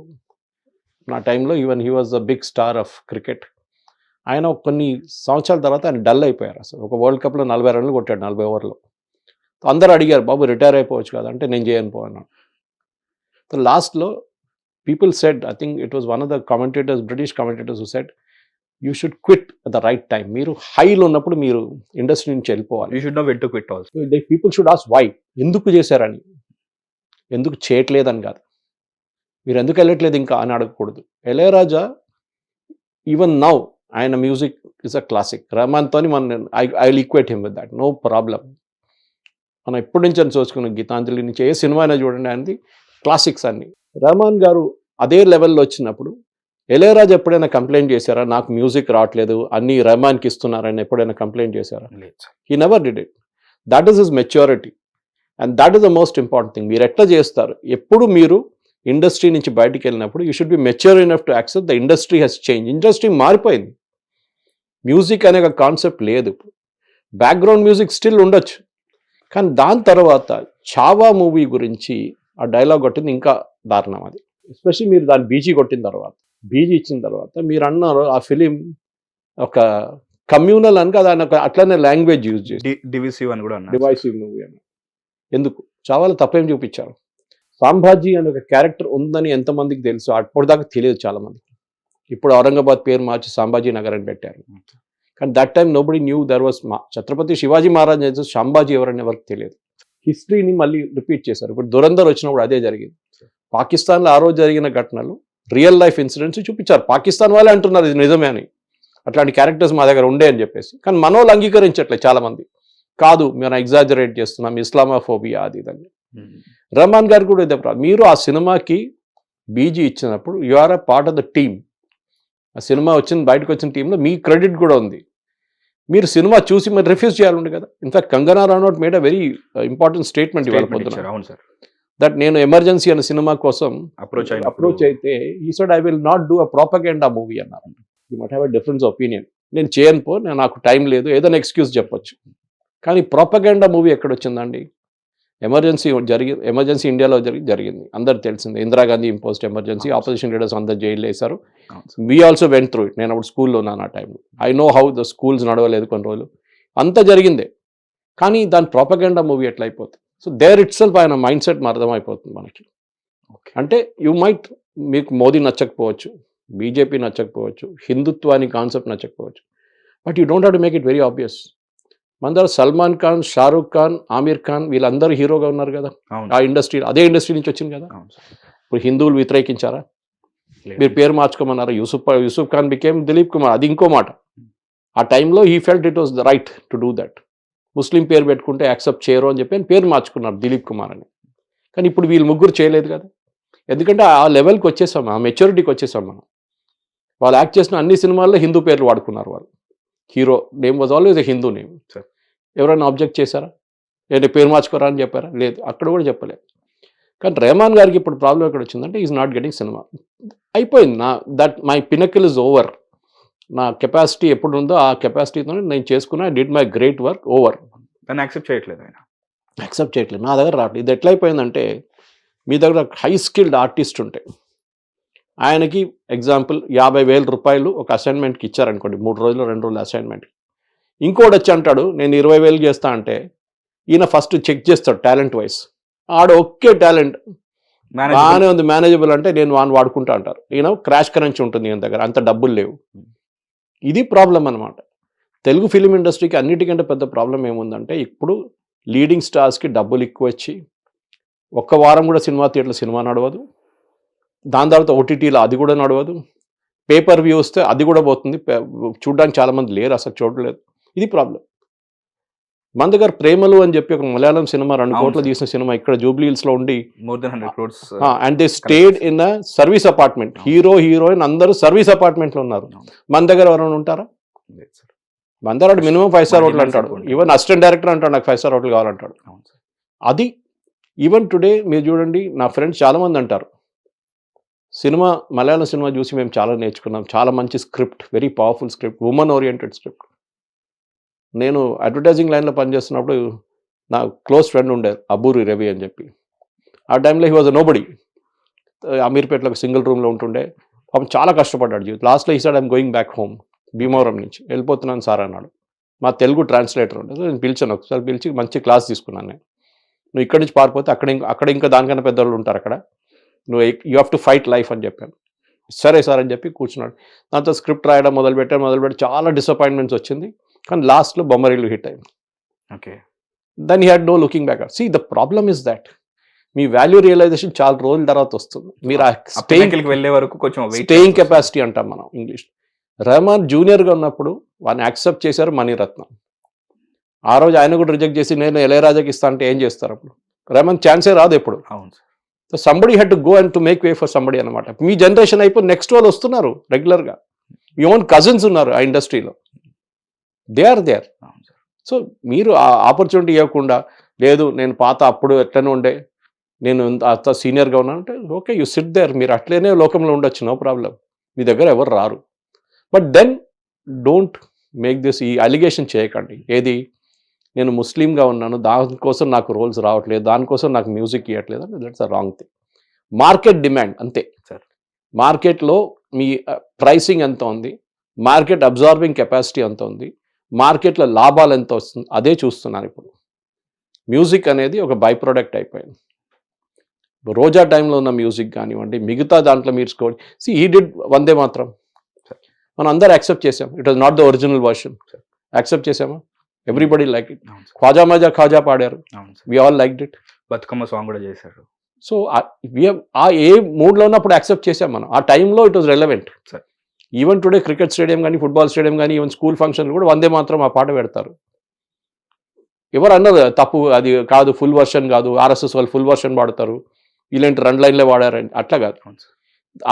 నా టైంలో even he was the big star of cricket. ఆయన కొన్ని సంవత్సరాల తర్వాత ఆయన డల్ అయిపోయారు. అసలు ఒక వరల్డ్ కప్లో 40 రన్లు కొట్టాడు 40 ఓవర్లో. అందరూ అడిగారు బాబు రిటైర్ అయిపోవచ్చు కదా అంటే నేను చేయను పోన్నాను. సో లాస్ట్లో people said, I think it was one of the commentators, British commentators who said you should quit at the right time. మీరు హైలో ఉన్నప్పుడు మీరు ఇండస్ట్రీ నుంచి వెళ్ళిపోవాలి. You should know when to quit also. People should ask why, ఎందుకు చేశారని, ఎందుకు చేయట్లేదని కాదు, మీరు ఎందుకు వెళ్ళట్లేదు ఇంకా అని అడగకూడదు. ఇళయరాజా ఈవెన్ నౌ ఆయన మ్యూజిక్ ఇస్ అ క్లాసిక్. రెహమాన్తో I will equate him with that, no problem. మనం ఎప్పటి నుంచి అని చూసుకున్న గీతాంజలి నుంచి ఏ సినిమా అయినా చూడండి అనేది క్లాసిక్స్ అన్ని. రెహమాన్ గారు అదే లెవెల్లో వచ్చినప్పుడు ఇళయరాజా ఎప్పుడైనా కంప్లైంట్ చేశారా నాకు మ్యూజిక్ రావట్లేదు అన్ని రెహమాన్కి ఇస్తున్నారని ఎప్పుడైనా కంప్లైంట్ చేశారా? He never did it. That is his maturity and that is the most important thing. మీరు ఎట్లా చేస్తారు, ఎప్పుడు మీరు ఇండస్ట్రీ నుంచి బయటికి వెళ్ళినప్పుడు you should be mature enough to accept the industry has change. Industry మారిపోయింది, మ్యూజిక్ అనే ఒక కాన్సెప్ట్ లేదు. బ్యాక్గ్రౌండ్ మ్యూజిక్ స్టిల్ ఉండొచ్చు, కానీ దాని తర్వాత చావా మూవీ గురించి ఆ డైలాగ్ కొట్టింది ఇంకా దారుణం. అది ఎస్పెషల్లీ మీరు దాన్ని బీజీ కొట్టిన తర్వాత, బీజీ ఇచ్చిన తర్వాత మీరు అన్నారు ఆ ఫిలిం ఒక కమ్యూనల్ అని కదా, అట్లనే లాంగ్వేజ్ యూజ్ చేసి డివిసివ్ అని కూడా డివైసివ్ మూవీ అని. ఎందుకు? చావాలో తప్పేం చూపించారు. సాంబాజీ అనే ఒక క్యారెక్టర్ ఉందని ఎంతమందికి తెలుసు? అప్పటిదాకా తెలియదు చాలా మందికి. ఇప్పుడు ఔరంగాబాద్ పేరు మార్చి సాంబాజీ నగర్ అని పెట్టారు, కానీ that time nobody knew there was Chhatrapati Shivaji Maharaj Sambhaji ఎవరని ఎవరికి తెలియదు. హిస్టరీని మళ్ళీ రిపీట్ చేశారు. ఇప్పుడు దురంధర్ వచ్చినప్పుడు అదే జరిగింది. పాకిస్తాన్లో ఆ రోజు జరిగిన ఘటనలు రియల్ లైఫ్ ఇన్సిడెంట్స్ చూపించారు. పాకిస్తాన్ వాళ్ళే అంటున్నారు ఇది నిజమే అని, అట్లాంటి క్యారెక్టర్స్ మా దగ్గర ఉండే అని చెప్పేసి. కానీ మనోళ్ళు అంగీకరించట్లేదు చాలామంది. కాదు మేము ఎగ్జాజరేట్ చేస్తున్నాం, ఇస్లామోఫోబియా అది ఇదని. రెహమాన్ గారు కూడా ఇదే ప్రాబ్లం. మీరు ఆ సినిమాకి బీజీ ఇచ్చినప్పుడు you are a part of the team. ఆ సినిమా బయటకు వచ్చిన టీంలో మీ క్రెడిట్ కూడా ఉంది. మీరు సినిమా చూసి మరి రిఫ్యూజ్ చేయాలండి కదా. In fact Kangana run out made a very important statement ఇవాళ పొద్దున, దట్ నేను ఎమర్జెన్సీ అనే సినిమా కోసం అప్రోచ్ అయితే ఈ side I will not do a propaganda movie అన్నారు. యూ మట్ హ్యావ్ అ డిఫరెన్స్ ఒపీనియన్. నేను చేయను, నాకు టైం లేదు, ఏదైనా ఎక్స్క్యూజ్ చెప్పొచ్చు. కానీ ప్రాపగెండా మూవీ ఎక్కడొచ్చిందండి? ఎమర్జెన్సీ ఇండియాలో జరిగింది, అందరు తెలిసిందే. Indira Gandhi imposed emergency, opposition leaders అందరు జైల్లో వేశారు. We also went through it. నేను అప్పుడు స్కూల్లో ఉన్నాను ఆ టైంలో. I know how the schools నడవలేదు కొన్ని రోజులు, అంతా జరిగిందే. కానీ దాని ప్రాపగెండా మూవీ ఎట్లా అయిపోతుంది? సో దేర్ ఇట్ సెల్ఫ్ ఆయన మైండ్ సెట్ అర్థమైపోతుంది మనకి. అంటే యూ మైట్, మీకు మోదీ నచ్చకపోవచ్చు, బీజేపీ నచ్చకపోవచ్చు, హిందుత్వాని కాన్సెప్ట్ నచ్చకపోవచ్చు, but you don't have to make it very obvious. మన దగ్గర సల్మాన్ ఖాన్, షారూక్ ఖాన్, ఆమీర్ ఖాన్ వీళ్ళందరూ హీరోగా ఉన్నారు కదా అవును ఆ ఇండస్ట్రీ, అదే ఇండస్ట్రీ నుంచి వచ్చింది కదా. అవును సార్. ఇప్పుడు హిందువులు వ్యతిరేకించారా? లేదు. మీరు పేరు మార్చుకోమన్నారా? యూసుఫ్ ఖాన్ బికేమ్ దిలీప్ కుమార్, అది ఇంకో మాట. ఆ టైంలో he felt it was the right to do that. Muslim పేరు పెట్టుకుంటే యాక్సెప్ట్ చేయరు అని చెప్పి ఆయన పేరు మార్చుకున్నారు దిలీప్ కుమార్ అని. కానీ ఇప్పుడు వీళ్ళు ముగ్గురు చేయలేదు కదా, ఎందుకంటే ఆ లెవెల్కి వచ్చేసాం, ఆ మెచ్యూరిటీకి వచ్చేసాం మనం. వాళ్ళు యాక్ట్ చేసిన అన్ని సినిమాల్లో హిందూ పేర్లు వాడుకున్నారు వాళ్ళు. Hero name was always a Hindu name. ఎవరైనా ఆబ్జెక్ట్ చేశారా? ఏంటి పేరు మార్చుకోరా అని చెప్పారా? లేదు, అక్కడ కూడా చెప్పలేదు. కానీ రెహమాన్ గారికి ఇప్పుడు ప్రాబ్లం ఎక్కడ వచ్చిందంటే ఈజ్ నాట్ గెటింగ్ సినిమా. అయిపోయింది, మై పినకిల్ ఇస్ ఓవర్. నా కెపాసిటీ ఎప్పుడు ఉందో ఆ కెపాసిటీతో నేను చేసుకున్నా, I did my great work, over. దాన్ని యాక్సెప్ట్ చేయట్లేదు ఆయన. యాక్సెప్ట్ చేయట్లేదు, నా దగ్గర రావట్లేదు. ఇది ఎట్లయిపోయిందంటే, మీ దగ్గర హై స్కిల్డ్ ఆర్టిస్ట్ ఉంటే ఆయనకి ఎగ్జాంపుల్ 50,000 రూపాయలు ఒక అసైన్మెంట్కి ఇచ్చారనుకోండి, 3 రోజులు 2 రోజులు అసైన్మెంట్. ఇంకోటి వచ్చి అంటాడు నేను 20,000 చేస్తా అంటే, ఈయన ఫస్ట్ చెక్ చేస్తాడు టాలెంట్ వైజ్. ఆడ ఒకే టాలెంట్ బాగానే ఉంది, మేనేజబుల్ అంటే నేను వాడుకుంటా అంటారు. ఈయన క్రాష్ కరెన్సీ ఉంటుంది ఈయన దగ్గర, అంత డబ్బులు లేవు. ఇది ప్రాబ్లం అనమాట. తెలుగు ఫిలిం ఇండస్ట్రీకి అన్నిటికంటే పెద్ద ప్రాబ్లం ఏముందంటే, ఇప్పుడు లీడింగ్ స్టార్స్కి డబ్బులు ఎక్కువ వచ్చి ఒక్క వారం కూడా సినిమా థియేటర్లో సినిమా నడవదు, దాని తర్వాత ఓటీటీలో అది కూడా నడవదు, పేపర్ వ్యూ వస్తే అది కూడా పోతుంది, చూడడానికి చాలామంది లేరు, అసలు చూడలేదు. ఇది ప్రాబ్లం. మన దగ్గర ప్రేమలు అని చెప్పి ఒక మలయాళం సినిమా 2 కోట్లు తీసిన సినిమా ఇక్కడ జూబ్లీ హిల్స్లో ఉండి more then 100 crores. And they stayed in a service apartment. Hero heroine అందరూ సర్వీస్ అపార్ట్మెంట్లో ఉన్నారు. మన దగ్గర ఎవరైనా ఉంటారా? మన దగ్గర మినిమం 5 స్టార్ హోటల్ అంటాడు, ఈవెన్ అసిస్టెంట్ డైరెక్టర్ అంటాడు నాకు 5 స్టార్ హోటల్ కావాలంటాడు. అది ఈవెన్ టుడే మీరు చూడండి, నా ఫ్రెండ్స్ చాలామంది అంటారు సినిమా, మలయాళం సినిమా చూసి మేము చాలా నేర్చుకున్నాం, చాలా మంచి script, very powerful script, women oriented script. నేను అడ్వర్టైజింగ్ లైన్లో పనిచేస్తున్నప్పుడు నా క్లోజ్ ఫ్రెండ్ ఉండేది అబూరి రవి అని చెప్పి. ఆ టైంలో హీ వాజ్ నోబడి. అమీర్పేటలో ఒక సింగిల్ రూమ్లో ఉంటుండే, పాపం చాలా కష్టపడ్డాడు జీవితం. లాస్ట్లో ఈ side I'm going back home, Bhimavaram నుంచి వెళ్ళిపోతున్నాను సార్ అన్నాడు. మా తెలుగు ట్రాన్స్లేటర్ ఉండేది, నేను పిలిచాను, ఒకసారి పిలిచి మంచి క్లాస్ తీసుకున్నాను. నేను నువ్వు ఇక్కడి నుంచి పారిపోతే అక్కడ ఇంకా దానికన్నా పెద్దవాళ్ళు ఉంటారు అక్కడ, నువ్వు you have to fight life అని చెప్పాను. సరే సార్ అని చెప్పి కూర్చున్నాడు. దాంతో స్క్రిప్ట్ రాయడం మొదలుపెట్టి చాలా డిసప్పాయింట్మెంట్స్ వచ్చింది. కానీ లాస్ట్లో బొమ్మరిల్లు హిట్ అయింది. Okay, then he had no looking back. See the problem is that మీ వాల్యూ రియలైజేషన్ చాలా రోజుల తర్వాత వస్తుంది. మీరు ఆ వెళ్ళే వరకు కొంచెం స్టేయింగ్ కెపాసిటీ అంటాం మనం ఇంగ్లీష్. రెహమాన్ జూనియర్గా ఉన్నప్పుడు వాడిని యాక్సెప్ట్ చేశారు మణిరత్నం. ఆ రోజు ఆయన కూడా రిజెక్ట్ చేసి నేను ఇళయరాజాకి ఇస్తా అంటే ఏం చేస్తారు అప్పుడు? రెహమాన్ ఛాన్సే రాదు ఎప్పుడు. So somebody had to go and to make way for somebody అనమాట. మీ జనరేషన్ అయిపోయి నెక్స్ట్ వాళ్ళు వస్తున్నారు రెగ్యులర్గా. మీ ఓన్ కజిన్స్ ఉన్నారు ఆ ఇండస్ట్రీలో, దే ఆర్ దేర్. సో మీరు ఆ ఆపర్చునిటీ ఇవ్వకుండా, లేదు నేను పాత అప్పుడు ఎట్లనే ఉండే, నేను అంత సీనియర్గా ఉన్నాను అంటే ఓకే, యూ సిట్ దేర్. మీరు అట్లనే లోకంలో ఉండొచ్చు, నో ప్రాబ్లం, మీ దగ్గర ఎవరు రారు. But then don't make this, ఈ అలిగేషన్ చేయకండి. ఏది నేను ముస్లింగా ఉన్నాను దానికోసం నాకు రోల్స్ రావట్లేదు, దానికోసం నాకు మ్యూజిక్ ఇవ్వట్లేదు అంటే that's a wrong thing. Market demand అంతే సార్. మార్కెట్లో మీ ప్రైసింగ్ ఎంత ఉంది, మార్కెట్ అబ్జార్బింగ్ కెపాసిటీ ఎంత ఉంది, మార్కెట్లో లాభాలు ఎంత వస్తుంది, అదే చూస్తున్నాను ఇప్పుడు. మ్యూజిక్ అనేది ఒక బై ప్రోడక్ట్ అయిపోయింది. రోజా టైంలో ఉన్న మ్యూజిక్ కానివ్వండి, మిగతా దాంట్లో మీరు స్కోర్ హీ డిడ్ వందే మాత్రం, మనం అందరూ యాక్సెప్ట్ చేసాం. It was not the original version, accept చేసామా? Everybody like it. ఖ్వాజా మజా ఖాజా పాడారు, we all liked it. Bathukamma song కూడా చేశారు. సో ఆ ఏ మూడ్లో ఉన్నప్పుడు యాక్సెప్ట్ చేసాం మనం. ఆ టైంలో it was relevant. Even today cricket stadium కానీ, ఫుట్బాల్ స్టేడియం కానీ, ఈవెన్ స్కూల్ ఫంక్షన్లు కూడా వందే మాత్రం ఆ పాట పెడతారు. ఎవరు అన్నారు తప్పు, అది కాదు, ఫుల్ వర్షన్ కాదు, ఆర్ఎస్ఎస్ వాళ్ళు ఫుల్ వర్షన్ వాడతారు, ఇలాంటి 2 లైన్లే వాడారని, అట్లా కాదు.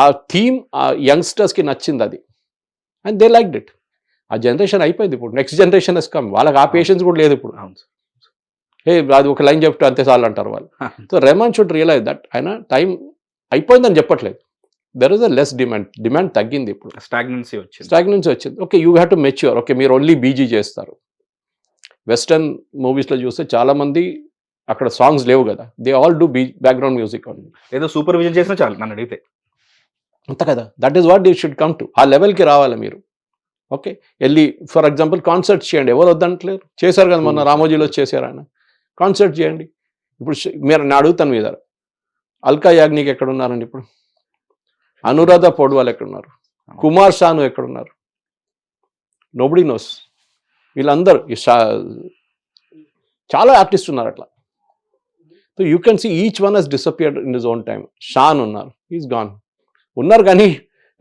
ఆ థీమ్ ఆ యంగ్స్టర్స్కి నచ్చింది అది, అండ్ దే లైక్డ్ ఇట్. ఆ జనరేషన్ అయిపోయింది. ఇప్పుడు నెక్స్ట్ జనరేషన్ ఇస్ కమ్, వాళ్ళకి ఆ పేషెన్స్ కూడా లేదు ఇప్పుడు. అది ఒక లైన్ చెప్తే అంతే చాలు అంటారు వాళ్ళు. So Rahman should realize that ఆయన టైం అయిపోయిందని చెప్పట్లేదు. There is a less demand తగ్గింది ఇప్పుడు, స్టాగ్నెన్సీ వచ్చింది. Okay, you have to mature. Okay, మీరు ఓన్లీ బీజీ చేస్తారు. వెస్టర్న్ మూవీస్లో చూస్తే చాలామంది అక్కడ సాంగ్స్ లేవు కదా, they all do background music. ఏదో సూపర్విజన్ చేసినా చాలు నన్ను అడిగితే, అంత కదా. That is what they should come to. ఆ లెవెల్కి రావాలి మీరు. ఓకే, వెళ్ళి ఫర్ ఎగ్జాంపుల్ కాన్సర్ట్స్ చేయండి, ఎవరు వద్దంటలేరు, చేశారు కదా మొన్న రామోజీలో చేశారు ఆయన. కాన్సర్ట్ చేయండి. ఇప్పుడు మీరు నేను అడుగుతాను మీద, అల్కా యాగ్నిక్ ఎక్కడ ఉన్నారండి ఇప్పుడు? అనురాధ పౌడ్వాల్ ఎక్కడున్నారు? కుమార్ షాను ఎక్కడున్నారు? Nobody knows. వీళ్ళందరూ చాలా ఆర్టిస్ట్ ఉన్నారు అట్లా. So you can see each one has disappeared in his own time. Shaan ఉన్నారు, ఈజ్ గాన్. ఉన్నారు కానీ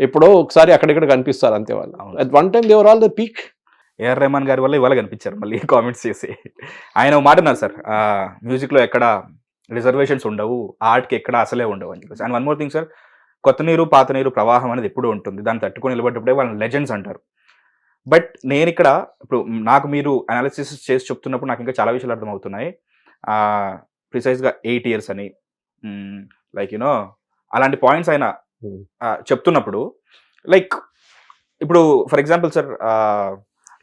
ఎప్పుడో ఒకసారి అక్కడిక్కడ కనిపిస్తారు అంతే వాళ్ళు. At one time they were all the peak. AR Rahman గారి వల్ల ఇవాళ కనిపించారు మళ్ళీ కామెంట్స్ చేసి. ఆయన ఒక మాట అన్నారు సార్, మ్యూజిక్లో ఎక్కడ రిజర్వేషన్స్ ఉండవు, ఆర్ట్కి ఎక్కడ అసలే ఉండవు అని చెప్పేసి. And one more thing sir, కొత్త నీరు పాత నీరు ప్రవాహం అనేది ఎప్పుడూ ఉంటుంది, దాన్ని తట్టుకొని నిలబడ్డప్పుడే వాళ్ళని లెజెండ్స్ అంటారు. బట్ నేను ఇక్కడ ఇప్పుడు నాకు మీరు అనాలిసిస్ చేసి చెప్తున్నప్పుడు నాకు ఇంకా చాలా విషయాలు అర్థమవుతున్నాయి. ప్రిసైజ్గా 8 years అని, లైక్ యూనో అలాంటి పాయింట్స్ ఆయన చెప్తున్నప్పుడు, లైక్ ఇప్పుడు ఫర్ ఎగ్జాంపుల్ సార్,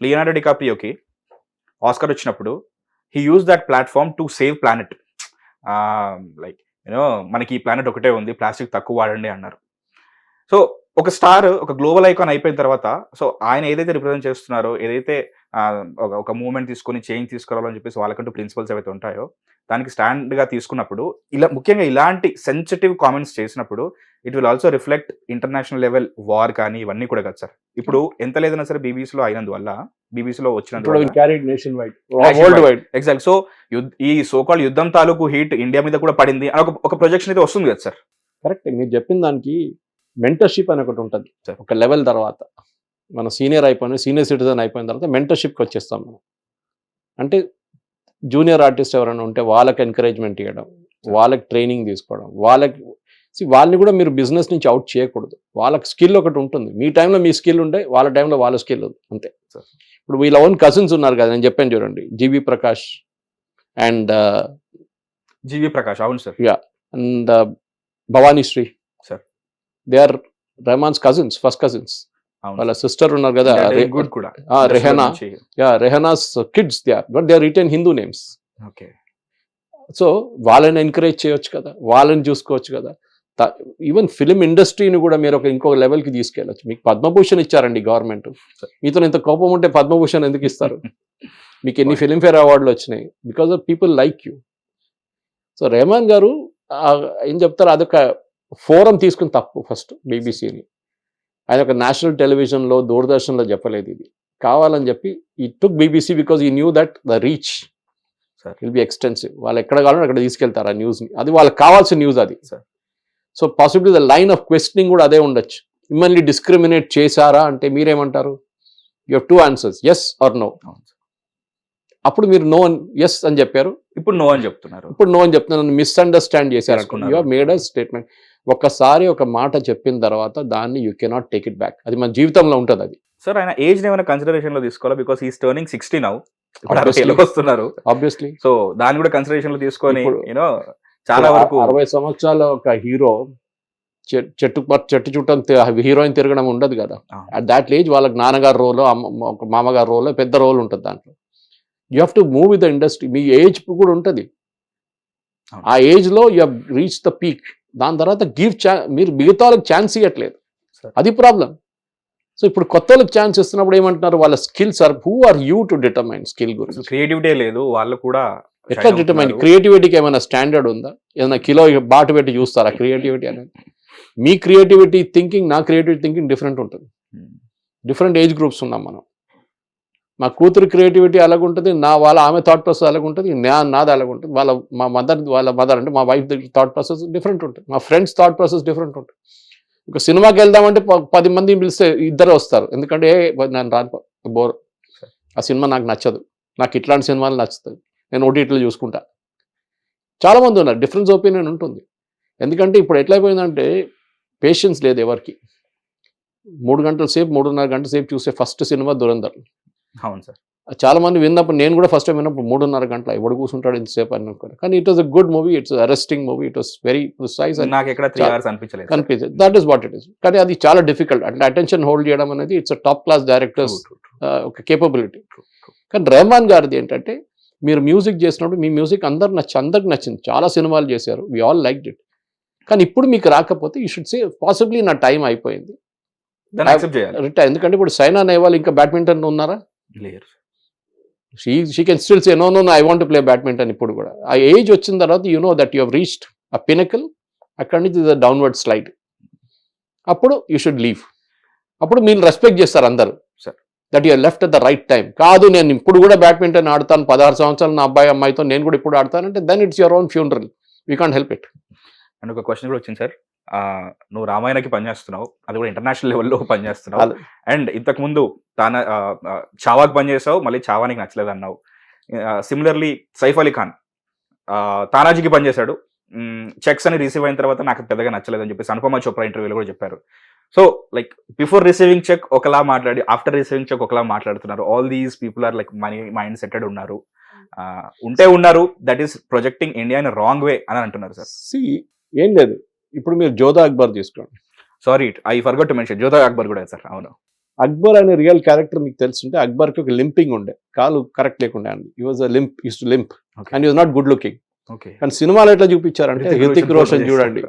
లియోనార్డో డికాప్రియోకి ఆస్కర్ వచ్చినప్పుడు he use that platform to save planet. Like you know మనకి ఈ ప్లానెట్ ఒకటే ఉంది, ప్లాస్టిక్ తక్కువ వాడండి అన్నారు. సో ఒక స్టార్, ఒక గ్లోబల్ ఐకాన్ అయిపోయిన తర్వాత, సో ఆయన ఏదైతే రిప్రజెంట్ చేస్తున్నారో, ఏదైతే ఒక మూవ్మెంట్ తీసుకొని చేంజ్ తీసుకురావాలని చెప్పేసి వాళ్ళకంటూ ప్రిన్సిపల్స్ ఏవైతే ఉంటాయో దానికి స్టాండ్గా తీసుకున్నప్పుడు, ఇలా ముఖ్యంగా ఇలాంటి సెన్సిటివ్ కామెంట్స్ చేసినప్పుడు it will also reflect international level war కానీ ఇవన్నీ కూడా కదా సార్. ఇప్పుడు ఎంత లేదన్నా సరే బీబీసీలో అయినందువల్ల, బీబీసీలో వచ్చినందువల్ల ఎగ్జాక్ట్. సో ఈ సోకాల్డ్ యుద్ధం తాలూకు హీట్ ఇండియా మీద కూడా పడింది అని ఒక ప్రొజెక్షన్ అయితే వస్తుంది కదా సార్. కరెక్ట్. మీరు చెప్పిన దానికి మెంటర్షిప్ అని ఒకటి ఉంటుంది ఒక లెవెల్ తర్వాత. మన సీనియర్ సిటిజన్ అయిపోయిన తర్వాత మెంటర్షిప్కి వచ్చేస్తాం మనం. అంటే జూనియర్ ఆర్టిస్ట్ ఎవరైనా ఉంటే వాళ్ళకి ఎంకరేజ్మెంట్ ఇవ్వడం, వాళ్ళకి ట్రైనింగ్ తీసుకోవడం, వాళ్ళని కూడా మీరు బిజినెస్ నుంచి అవుట్ చేయకూడదు. వాళ్ళకి స్కిల్ ఒకటి ఉంటుంది, మీ టైంలో మీ స్కిల్ ఉంటే వాళ్ళ టైంలో వాళ్ళ స్కిల్ అంతే. ఇప్పుడు వీళ్ళ ఓన్ కజిన్స్ ఉన్నారు కదా, నేను చెప్పాను చూడండి, జీవి ప్రకాష్ అండ్ అవును sir, and Bhavani Sri sir, they are Rahman's cousins, first cousins. వాళ్ళ సిస్టర్ ఉన్నారు కదా Reihana's kids, they are but they are retain Hindu names. Okay. So వాళ్ళని ఎంకరేజ్ చేయొచ్చు కదా, వాళ్ళని చూసుకోవచ్చు కదా. ఈవెన్ ఫిలిం ఇండస్ట్రీని కూడా మీరు ఇంకొక లెవెల్కి తీసుకెళ్ళచ్చు. మీకు పద్మభూషణ్ ఇచ్చారండి గవర్నమెంట్, మీతో ఇంత కోపం ఉంటే పద్మభూషణ్ ఎందుకు ఇస్తారు? మీకు ఎన్ని ఫిలింఫేర్ అవార్డులు వచ్చినాయి because of people like you. So Rahman గారు ఏం చెప్తారు, అదొక ఫోరం తీసుకుని తప్పు ఫస్ట్ బీబీసీని. ఆయన ఒక నేషనల్ టెలివిజన్లో దూరదర్శన్లో చెప్పలేదు ఇది, కావాలని చెప్పి ఈ టుక్ బీబీసీ బికాజ్ ఈ knew that the reach will be extensive. వాళ్ళు ఎక్కడ కావాలని అక్కడ తీసుకెళ్తారు ఆ న్యూస్ని, అది వాళ్ళకి కావాల్సిన న్యూస్ అది. So possibility the line of questioning కూడా అదే ఉండొచ్చు. మిమ్మల్ని డిస్క్రిమినేట్ చేశారా అంటే మీరేమంటారు? You have 2 answers, yes or no. అప్పుడు మీరు నో ఎస్ అని చెప్పారు, ఇప్పుడు నో అని చెప్తున్నారు. నన్ను మిస్అండర్స్టాండ్ చేశారు. You have made a statement. ఒక్కసారి ఒక మాట చెప్పిన తర్వాత దాన్ని you cannot take it back. అది మన జీవితంలో ఉంటుంది అది. సార్ ఆయన ఏజ్ ఏమైనా కన్సిడరేషన్ లో తీసుకోవాలా? బికాస్ హీస్ టర్నింగ్ 60 నౌ, వస్తున్నారు ఆబ్వియస్లీ. సో దాన్ని కూడా కన్సిడరేషన్ లో తీసుకొని యూనో చాలా వరకు 60 సంవత్సరాల ఒక హీరో చెట్టు చుట్టూ హీరోయిన్ తిరగడం ఉండదు కదా. అట్ దాట్ ఏజ్ వాళ్ళకి నాన్నగారు రోలో, ఒక మామగారు రోలో పెద్ద రోల్ ఉంటుంది దాంట్లో. You have to move with the industry. Me age కూడా ఉంటుంది, ఆ ఏజ్లో you have reach the peak. దాని తర్వాత మీరు మిగతా వాళ్ళకి ఛాన్స్ ఇవ్వట్లేదు, అది ప్రాబ్లం. సో ఇప్పుడు కొత్త వాళ్ళకి ఛాన్స్ ఇస్తున్నప్పుడు ఏమంటున్నారు, వాళ్ళ skills or who are you to determine skill గురించి. క్రియేటివిటీ లేదు వాళ్ళు కూడా, ఎట్లా డిటర్మైన్? క్రియేటివిటీకి ఏమైనా స్టాండర్డ్ ఉందా? ఏదైనా కిలో బాటు పెట్టి చూస్తారా క్రియేటివిటీ అనేది? మీ క్రియేటివిటీ థింకింగ్, నా క్రియేటివిటీ థింకింగ్ డిఫరెంట్ ఉంటుంది. డిఫరెంట్ ఏజ్ గ్రూప్స్ ఉన్నాం మనం. మా కూతురు క్రియేటివిటీ అలాగుంటుంది, ఆమె థాట్ ప్రాసెస్ అలాగుంటుంది, నాది అలాగుంటుంది. వాళ్ళ మదర్ అంటే మా వైఫ్ దగ్గర థాట్ ప్రాసెస్ డిఫరెంట్ ఉంటుంది, మా ఫ్రెండ్స్ థాట్ ప్రాసెస్ డిఫరెంట్ ఉంటుంది. ఒక సినిమాకి వెళ్దామంటే 10 మందిని పిలిస్తే 2 వస్తారు, ఎందుకంటే నేను రాను, బోర్, ఆ సినిమా నాకు నచ్చదు, నాకు ఇట్లాంటి సినిమాలు నచ్చుతుంది, నేను ఓటీటీలో చూసుకుంటా. చాలామంది ఉన్నారు, డిఫరెన్స్ ఒపీనియన్ ఉంటుంది. ఎందుకంటే ఇప్పుడు ఎట్లయిపోయిందంటే పేషెన్స్ లేదు ఎవరికి. 3 గంటల సేపు 3.5 గంటల సేపు చూసే ఫస్ట్ సినిమా దురంధర్. అవును సార్. చాలా మంది విన్నప్పుడు, నేను కూడా ఫస్ట్ టైం విన్నప్పుడు 3.5 గంటల ఎవడు కూర్చుంటాడు ఇంతసేపు అని అనుకోండి. కానీ it was a good movie, it's arresting movie, it was very precise. నాకు ఎక్కడ 3 hours అనిపించలేదు. That is what it is. కానీ అది చాలా డిఫికల్ట్, అంటే అటెన్షన్ హోల్డ్ చేయడం అనేది ఇట్స్ టాప్ క్లాస్ డైరెక్టర్స్ ఒక కేపబిలిటీ. కానీ రెహమాన్ గారిది ఏంటంటే, మీరు మ్యూజిక్ చేసినప్పుడు మీ మ్యూజిక్ అందరికి నచ్చింది, చాలా సినిమాలు చేశారు, వి ఆల్ లైక్డ్ ఇట్. కానీ ఇప్పుడు మీకు రాకపోతే యూ షుడ్ సే పాసిబ్లీ నా టైం అయిపోయింది, రిటైర్. ఎందుకంటే ఇప్పుడు సైనా నెహ్వాల్ ఇంకా బ్యాడ్మింటన్ ఉన్నారా? లేరు. She can still say no I want to play badminton. ఇప్పుడు కూడా ఆ ఏజ్ వచ్చిన తర్వాత you know that you have reached a pinnacle, అక్కడి నుంచి డౌన్వర్డ్ స్లైడ్, అప్పుడు యూ షుడ్ లీవ్. అప్పుడు మీరు రెస్పెక్ట్ చేస్తారు అందరూ Sir. That you're left at the right time. కాదు నేను ఇప్పుడు కూడా బ్యాడ్మింటన్ ఆడతాను 16 సంవత్సరాలు నా అబ్బాయి అమ్మాయితో నేను కూడా ఇప్పుడు ఆడతానంటే then it's your own funeral, we can't help it. And ఒక క్వశ్చన్ కూడా వచ్చింది సార్. నువ్వు రామాయణకి పనిచేస్తున్నావు, అది కూడా ఇంటర్నేషనల్ లెవెల్లో పనిచేస్తున్నావు. అండ్ ఇంతకు ముందు చావాకి పనిచేసావు, మళ్ళీ చావానికి నచ్చలేదు అన్నావు. సిమిలర్లీ సైఫ్ అలీ ఖాన్ తానాజీకి పనిచేశాడు, చెక్స్ అని రిసీవ్ అయిన తర్వాత నాకు పెద్దగా నచ్చలేదు అని చెప్పేసి అనుపమ చోప్రా ఇంటర్వ్యూలో కూడా చెప్పారు. So like before receiving cheque ఒకలా మాట్లాడి ఆఫ్టర్ రిసీవింగ్ చెక్ ఒకలా మాట్లాడుతున్నారు. All these people are like money mind setted ఉన్నారు, ఉన్నారు, that is projecting India in wrong way అని అంటున్నారు సార్. ఏం లేదు, ఇప్పుడు మీరు జోధా అక్బర్ తీసుకోండి. Sorry, I forgot to mention Jodha Akbar కూడా సార్. అవును, అక్బర్ అనే రియల్ క్యారెక్టర్ మీకు తెలుసుంటే అక్బర్కి ఒక లింపింగ్ ఉండే, కాలు కరెక్ట్ లేకుండా అండి. ఈ was lymph, use to lymph and use not good looking. Okay, కానీ సినిమాలో ఎట్లా చూపించారంటే హృతిక్ రోషన్ చూడండి,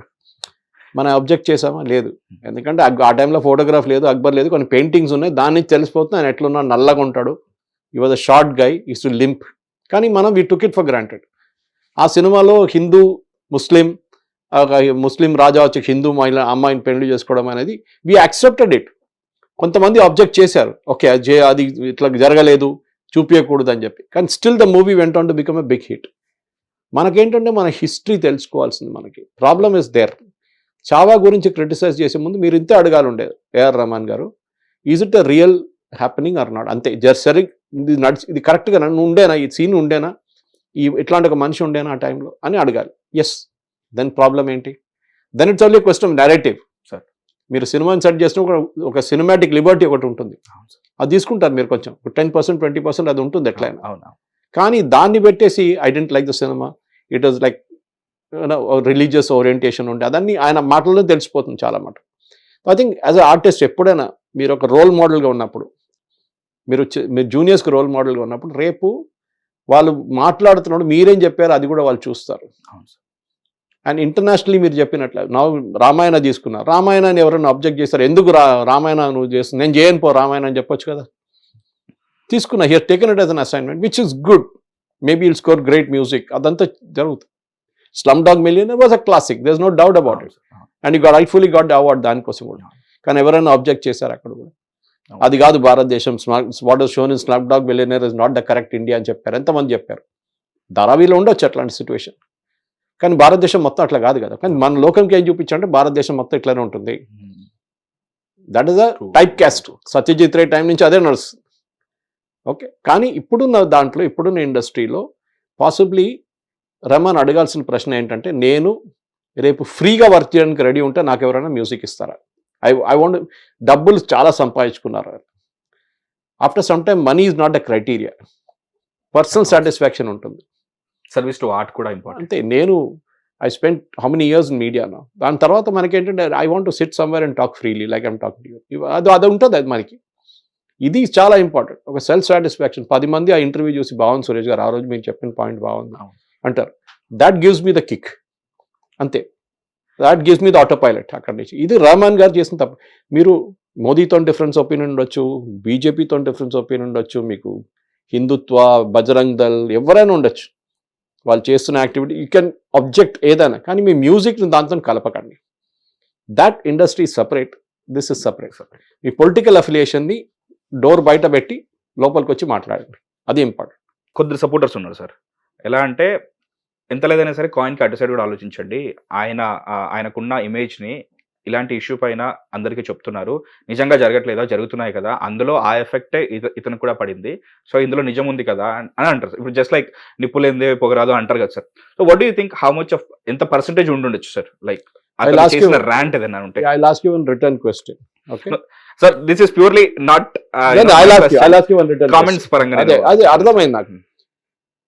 మనం అబ్జెక్ట్ చేసామా? లేదు. ఎందుకంటే ఆ టైంలో ఫోటోగ్రాఫ్ లేదు, అక్బర్ లేదు, కొన్ని పెయింటింగ్స్ ఉన్నాయి, దాని నుంచి తెలిసిపోతుంది ఆయన ఎట్లున్నా నల్లగా ఉంటాడు. ఈ was a short guy, use to lymph. కానీ మనం we took it for granted. ఆ సినిమాలో హిందూ ముస్లిం రాజా వచ్చి హిందూ మహిళ అమ్మాయిని పెళ్లి చేసుకోవడం అనేది వీ యాక్సెప్టెడ్ ఇట్. కొంతమంది అబ్జెక్ట్ చేశారు, ఓకే అది ఇట్లా జరగలేదు చూపించకూడదు అని చెప్పి. కానీ still the movie went on to become a big hit. మనకేంటంటే మన హిస్టరీ తెలుసుకోవాల్సింది. మనకి ప్రాబ్లమ్ ఇస్ దేర్. చావా గురించి క్రిటిసైజ్ చేసే ముందు మీరు ఇంతే అడగాలి ఉండేది, ఏఆర్ రెహమాన్ గారు, is it a real happening or not? అంతే, సరే ఇది కరెక్ట్గా నన్ను ఉండేనా, ఈ సీన్ ఉండేనా, ఇట్లాంటి ఒక మనిషి ఉండేనా ఆ టైంలో అని అడగాలి. ఎస్, దెన్ ప్రాబ్లం ఏంటి? Then it's only question narrative. Sir మీరు సినిమాని సెట్ చేసిన ఒక సినిమాటిక్ లిబర్టీ ఒకటి ఉంటుంది, అది తీసుకుంటారు మీరు కొంచెం 10% 20% అది ఉంటుంది ఎట్లయినా. కానీ దాన్ని పెట్టేసి I didn't like the cinema, it was like religious orientation ఉండే, అదన్నీ ఆయన మాటల్లో తెలిసిపోతుంది చాలా మాట. I think as a artist ఎప్పుడైనా మీరు ఒక రోల్ మోడల్గా ఉన్నప్పుడు, మీరు జూనియర్స్కి రోల్ మోడల్గా ఉన్నప్పుడు, రేపు వాళ్ళు మాట్లాడుతున్నప్పుడు మీరేం చెప్పారు అది కూడా వాళ్ళు చూస్తారు. అండ్ ఇంటర్నేషనల్లీ మీరు చెప్పినట్లు నా రామాయణ తీసుకున్నారు, రామాయణాన్ని ఎవరైనా అబ్జెక్ట్ చేస్తారు, ఎందుకు రామాయణ నువ్వు చేస్తుంది, నేను చేయను పో రామాయణ అని చెప్పొచ్చు కదా. తీసుకున్నా, here taken it as an assignment which is good, maybe will score great music, అదంతా జరుగుతుంది. Slumdog millionaire was a classic, there is no doubt about it, and you rightfully got the award దానికోసం కూడా. కానీ ఎవరైనా object చేశారు అక్కడ కూడా, అది కాదు భారతదేశం, what is shown in Slumdog millionaire is not the correct India అని చెప్పారు. ఎంతమంది చెప్పారు? ధారావిలో ఉండొచ్చు అట్లాంటి సిచ్యువేషన్, కానీ భారతదేశం మొత్తం అట్లా కాదు కదా. కానీ మన లోకంకి ఏం చూపించాలంటే భారతదేశం మొత్తం ఇట్లానే ఉంటుంది. That is a type caste. Satyajit Ray time నుంచి అదే నడుస్తుంది. ఓకే, కానీ ఇప్పుడున్న దాంట్లో, ఇప్పుడున్న ఇండస్ట్రీలో పాసిబ్లీ రెహమాన్ అడగాల్సిన ప్రశ్న ఏంటంటే, నేను రేపు ఫ్రీగా వర్క్ చేయడానికి రెడీ ఉంటే నాకు ఎవరైనా మ్యూజిక్ ఇస్తారా? ఐ వాంట్, డబ్బులు చాలా సంపాదించుకున్నారు, after some time money is not the criteria, personal satisfaction ఉంటుంది. సర్వీస్ టు ఆర్ట్ కూడా ఇంపార్టెంట్. అంతే, నేను I spend how many years in media నా, దాని తర్వాత మనకేంటంటే I want to SIT somewhere and talk freely like I'm talking to you. అది ఉంటుంది, అది మనకి ఇది చాలా ఇంపార్టెంట్. ఒక సెల్ఫ్ సాటిస్ఫాక్షన్. 10 మంది ఆ ఇంటర్వ్యూ చూసి బాగుంది సురేష్ గారు, ఆ రోజు మీరు చెప్పిన పాయింట్ బాగుంది అంటారు, that gives me the kick. అంతే, that gives me the autopilot అక్కడి నుంచి. ఇది రెహమాన్ గారు చేసిన తప్పు. మీరు మోదీతో డిఫరెన్స్ ఒపీనియన్ ఉండొచ్చు, బీజేపీతో డిఫరెన్స్ ఒపీనియన్ ఉండొచ్చు, మీకు హిందుత్వ, బజరంగ్ దళ్ ఎవరైనా ఉండొచ్చు, వాళ్ళు చేస్తున్న యాక్టివిటీ యూ కెన్ అబ్జెక్ట్ ఏదైనా, కానీ మీ మ్యూజిక్ని దాంతో కలపకండి. That industry separate, this is separate. మీ పొలిటికల్ అఫిలియేషన్ని డోర్ బయట పెట్టి లోపలికి వచ్చి మాట్లాడండి, అది ఇంపార్టెంట్. కొద్దిగా సపోర్టర్స్ ఉన్నారు సార్. ఎలా అంటే ఎంత లేదైనా సరే కాయిన్కి అటు సైడ్ కూడా ఆలోచించండి. ఆయనకున్న ఇమేజ్ని ఇలాంటి ఇష్యూ పైన అందరికీ చెప్తున్నారు, నిజంగా జరగట్లేదా, జరుగుతున్నాయి కదా, అందులో ఆ ఎఫెక్టే ఇతనికి కూడా పడింది, సో ఇందులో నిజం ఉంది కదా అని అంటారు. ఇప్పుడు జస్ట్ లైక్ నిప్పులేందే పొగరాదు అంటారు కదా sir. So what do you think, how much of ఎంత పర్సెంటేజ్ ఉండుండొచ్చు సార్, లైక్ ర్యాంట్ ఏదైనా ఉంటే? I'll ask you one return question. Okay. Sir, this is purely not I'll ask you one return comments పరంగా. అదే అర్థమైంది నాకు.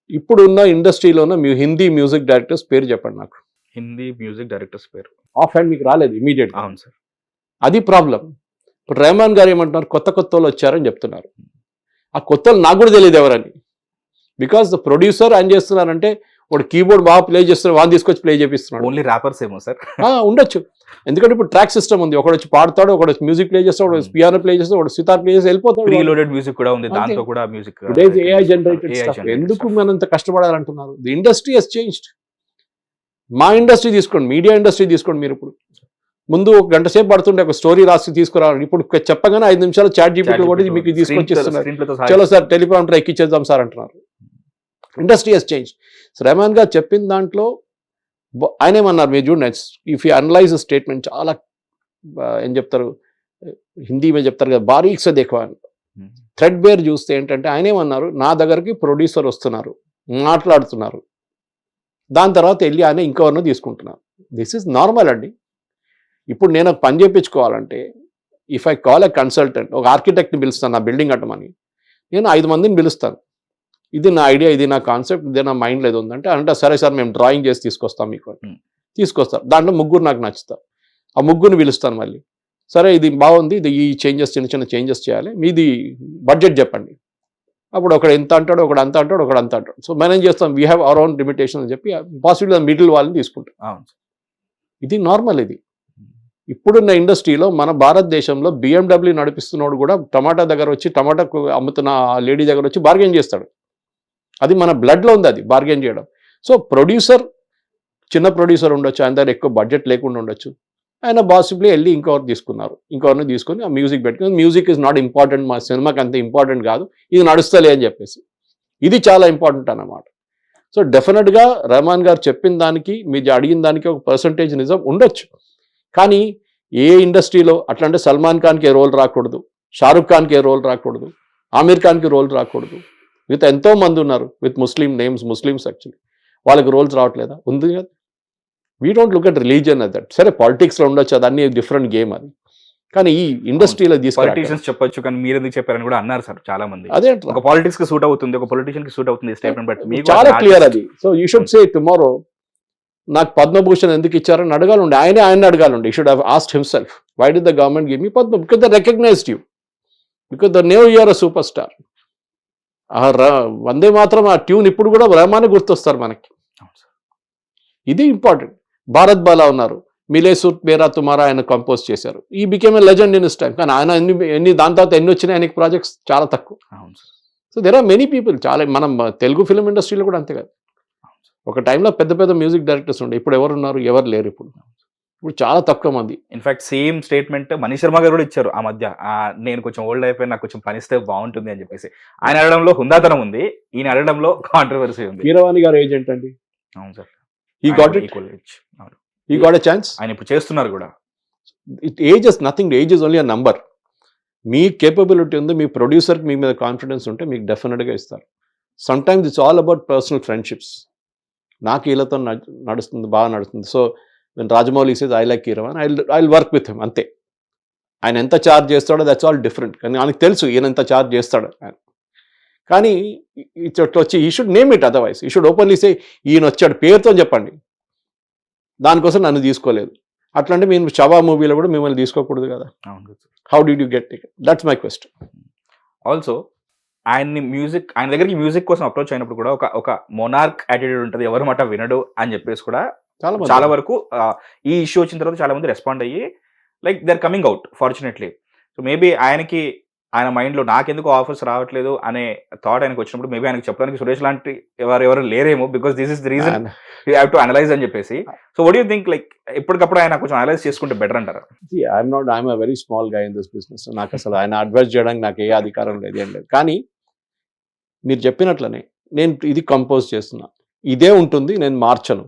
ఇప్పుడున్న ఇండస్ట్రీలోనే మీ Hindi music directors పేరు చెప్పండి నాకు. హిందీ మ్యూజిక్ డైరెక్టర్స్ పేరు ఆఫ్ హ్యాండ్ మీకు రాలేదు ఇమీడియట్. అవును సార్, అది ప్రాబ్లం. ఇప్పుడు రెహమాన్ గారు ఏమంటున్నారు, కొత్త వాళ్ళు వచ్చారని చెప్తున్నారు. ఆ కొత్త వాళ్ళు నాకు కూడా తెలియదు ఎవరని, బికాస్ ద ప్రొడ్యూసర్ ఆయన చేస్తున్నారంటే వాడు కీబోర్డ్ బాగా ప్లే చేస్తున్నారు, వాళ్ళు తీసుకొచ్చి ప్లే చేపిస్తున్నాడు. ఓన్లీ ర్యాపర్స్ ఏమో సార్ ఉండొచ్చు, ఎందుకంటే ఇప్పుడు ట్రాక్ సిస్టమ్ ఉంది, ఒకడు వచ్చి పాడతాడు, ఒకడు వచ్చి మ్యూజిక్ ప్లే చేస్తాడు, ఒకడు పియానో ప్లే చేస్తాడు, ఒకడు సితార్ ప్లే చేసి వెళ్ళిపోతాడు. ప్రీలోడెడ్ మ్యూజిక్ కూడా ఉంది, దాంతో కూడా మ్యూజిక్. AI generated stuff. ఎందుకు మనం ఇంత కష్టపడాలంటున్నారు? The industry has changed. మా ఇండస్ట్రీ తీసుకోండి, మీడియా ఇండస్ట్రీ తీసుకోండి, మీరు ఇప్పుడు ముందు ఒక గంట సేపు పడుతుండే ఒక స్టోరీ రాసి తీసుకురావాలి. ఇప్పుడు చెప్పగానే 5 నిమిషాలు చాట్ జీపీటీలో కూడా మీకు తీసుకొచ్చి ఇస్తున్నారు. చలో సార్ టెలిప్రాంప్టర్ ఎక్కించేద్దాం సార్ అంటున్నారు. Industry has change. Rahman garu చెప్పిన దాంట్లో ఆయన ఏమన్నారు మీరు చూడండి, ఇఫ్ యూ అనలైజ్ స్టేట్మెంట్ చాలా ఏం చెప్తారు, హిందీ మీద చెప్తారు కదా, బారీక్సే దేఖో అని. థ్రెడ్ బేర్ చూస్తే ఏంటంటే ఆయన ఏమన్నారు, నా దగ్గరికి ప్రొడ్యూసర్ వస్తున్నారు, మాట్లాడుతున్నారు, దాని తర్వాత వెళ్ళి ఆయన ఇంకెవరినో తీసుకుంటున్నారు. దిస్ ఈజ్ నార్మల్ అండి. ఇప్పుడు నేను ఒక పని చేయించుకోవాలంటే if I call a consultant, ఒక ఆర్కిటెక్ట్ని పిలుస్తాను నా బిల్డింగ్ కట్టమని, నేను 5 మందిని పిలుస్తాను. ఇది నా ఐడియా, ఇది నా కాన్సెప్ట్, ఇదే నా మైండ్లో ఏదో ఉందంటే అంటే సరే సార్ మేము డ్రాయింగ్ చేసి తీసుకొస్తాం మీకు తీసుకొస్తారు. దాంట్లో 3 నాకు నచ్చుతారు. ఆ 3 పిలుస్తాను మళ్ళీ, సరే ఇది బాగుంది, ఇది ఈ చేంజెస్ చిన్న చిన్న చేంజెస్ చేయాలి, మీది బడ్జెట్ చెప్పండి. అప్పుడు ఒకడు ఎంత అంటాడు, ఒకడు అంత అంటాడు, ఒకడు అంత అంటాడు. సో మనం ఏం చేస్తాం, we have our own limitation అని చెప్పి పాసిబుల్ మిడిల్ వాళ్ళని తీసుకుంటాం. ఇది నార్మల్. ఇది ఇప్పుడున్న ఇండస్ట్రీలో మన భారతదేశంలో BMW నడిపిస్తున్నోడు కూడా టమాటా దగ్గర వచ్చి, టమాటా అమ్ముతున్న లేడీ దగ్గర వచ్చి బార్గెన్ చేస్తాడు. అది మన బ్లడ్లో ఉంది, అది బార్గెన్ చేయడం. సో ప్రొడ్యూసర్, చిన్న ప్రొడ్యూసర్ ఉండొచ్చు, ఆయన దగ్గర ఎక్కువ బడ్జెట్ లేకుండా ఉండొచ్చు, ఆయన పాసిబుల్లీ వెళ్ళి ఇంకొకరు తీసుకున్నారు, ఇంకొకరిని తీసుకొని ఆ మ్యూజిక్ పెట్టుకుని, మ్యూజిక్ ఇస్ నాట్ ఇంపార్టెంట్, మా సినిమాకి అంత ఇంపార్టెంట్ కాదు, ఇది నడుస్తలే అని చెప్పేసి. ఇది చాలా ఇంపార్టెంట్ అన్నమాట. సో డెఫినెట్గా రెహమాన్ గారు చెప్పిన దానికి, మీరు అడిగిన దానికి ఒక పర్సంటేజ్ నిజం ఉండొచ్చు. కానీ ఏ ఇండస్ట్రీలో అట్లా అంటే సల్మాన్ ఖాన్కి ఏ రోల్ రాకూడదు, షారుఖ్ ఖాన్కి ఏ రోల్ రాకూడదు, ఆమీర్ ఖాన్కి రోల్ రాకూడదు, మిగతా ఎంతో మంది ఉన్నారు with Muslim names, Muslims actually, వాళ్ళకి రోల్స్ రావట్లేదా? ఉంది కదా. We don't look at religion at that. సరే పాలిటిక్స్లో ఉండొచ్చు, అదన్నీ డిఫరెంట్ గేమ్ అది. కానీ ఈ ఇండస్ట్రీలో పొలిటీషియన్స్ చెప్పొచ్చు, కానీ మీరు ఎందుకు చెప్పారని కూడా అన్నారు సార్ చాలా మంది. అదే ఒక పాలిటిక్స్ కి సూట్ అవుతుంది, ఒక పొలిటీషియన్ కి సూట్ అవుతుంది స్టేట్మెంట్, బట్ మీకు చాలా క్లియర్ అది. So you should say tomorrow నాకు పద్మభూషణ్ ఎందుకు ఇచ్చారని అడగాలండి, ఆయన అడగాలండి. You should have asked himself, why did the government give me Padma? Because they recognised you, because the no you are a super star. వందే మాత్రం ఆ tune ఇప్పుడు కూడా రెహమానే గుర్తొస్తారు మనకి. ఇది ఇంపార్టెంట్. భారత్ బాలా ఉన్నారు, మిలే సూట్ మేరా తుమారా ఆయన కంపోజ్ చేశారు. He became a legend in his time. కానీ ఆయన ఎన్ని దాని తర్వాత ఎన్ని వచ్చినాయి ఆయనకి ప్రాజెక్ట్స్ చాలా తక్కువ. So there are many people. చాలా మనం తెలుగు ఫిల్మ్ ఇండస్ట్రీలో కూడా అంతే కదా. ఒక టైంలో పెద్ద పెద్ద మ్యూజిక్ డైరెక్టర్స్ ఉండే, ఇప్పుడు ఎవరు ఉన్నారు? ఎవరు లేరు. ఇప్పుడు చాలా తక్కువ మంది. In fact same statement Manish Sharma గారు కూడా ఇచ్చారు ఆ మధ్య, నేను కొంచెం ఓల్డ్ అయిపోయి నాకు కొంచెం పనిస్తే బాగుంటుంది అని చెప్పేసి. ఆయన అడగడంలో హుందాతనం ఉంది, ఈయన అడగడంలో కాంట్రవర్సీ ఉంది. కీరవాణి గారు ఏజెంట్ అండి. అవును sir, he got it, he got a chance. ఆయన ఇప్పుడు చేస్తున్నారు కూడా. Age is nothing, age is only a number. Me capability ఉంది, మీ ప్రొడ్యూసర్కి మీ మీద కాన్ఫిడెన్స్ ఉంటే మీకు డెఫినెట్గా ఇస్తారు. Some times it's all about personal friendships. నాకు వీళ్ళతో నడుస్తుంది, బాగా నడుస్తుంది. So when Rajamouli says I like Keeravani, I will work with him, అంతే. ఆయన ఎంత ఛార్జ్ చేస్తాడో దట్స్ ఆల్ డిఫరెంట్. కానీ ఆయనకు తెలుసు ఈయన ఎంత ఛార్జ్ చేస్తాడు ఆయన. కానీ ఇట్లా వచ్చి ఈ షుడ్ నేమ్ ఇట్, అదర్వైజ్ ఈ షుడ్ ఓపెన్లీ సే ఈయన వచ్చాడు, పేరుతో చెప్పండి, దానికోసం నన్ను తీసుకోలేదు. అట్లంటే మేము చవా మూవీలో కూడా మిమ్మల్ని తీసుకోకూడదు కదా. How did you get ticket? That's my question. Also ఆయన దగ్గరికి మ్యూజిక్ కోసం అప్రోచ్ అయినప్పుడు కూడా ఒక మొనార్క్ యాటిట్యూడ్ ఉంటుంది, ఎవరి మాట వినడు అని చెప్పేసి కూడా చాలా వరకు ఈ ఇష్యూ వచ్చిన తర్వాత చాలా మంది రెస్పాండ్ అయ్యి like they are coming out fortunately. So maybe ఆయన మైండ్లో నాకెందుకు ఆఫర్స్ రావట్లేదు అనే థాట్ ఆయనకు వచ్చినప్పుడు మేబీ ఆయనకు చెప్పడానికి సురేష్ లాంటి ఎవరు లేరేమో, because this is the reason you have to analyze అని చెప్పేసి. So what you think, like ఎప్పటికప్పుడు ఆయన కొంచెం అనలైజ్ చేసుకుంటే బెటర్ అంటారా? I'm a very small guy in this business. నాకు అసలు ఆయన అడ్వైజ్ చేయడానికి నాకు ఏ అధికారం లేదు, ఏం లేదు. కానీ మీరు చెప్పినట్లనే నేను ఇది కంపోజ్ చేస్తున్నా, ఇదే ఉంటుంది, నేను మార్చను,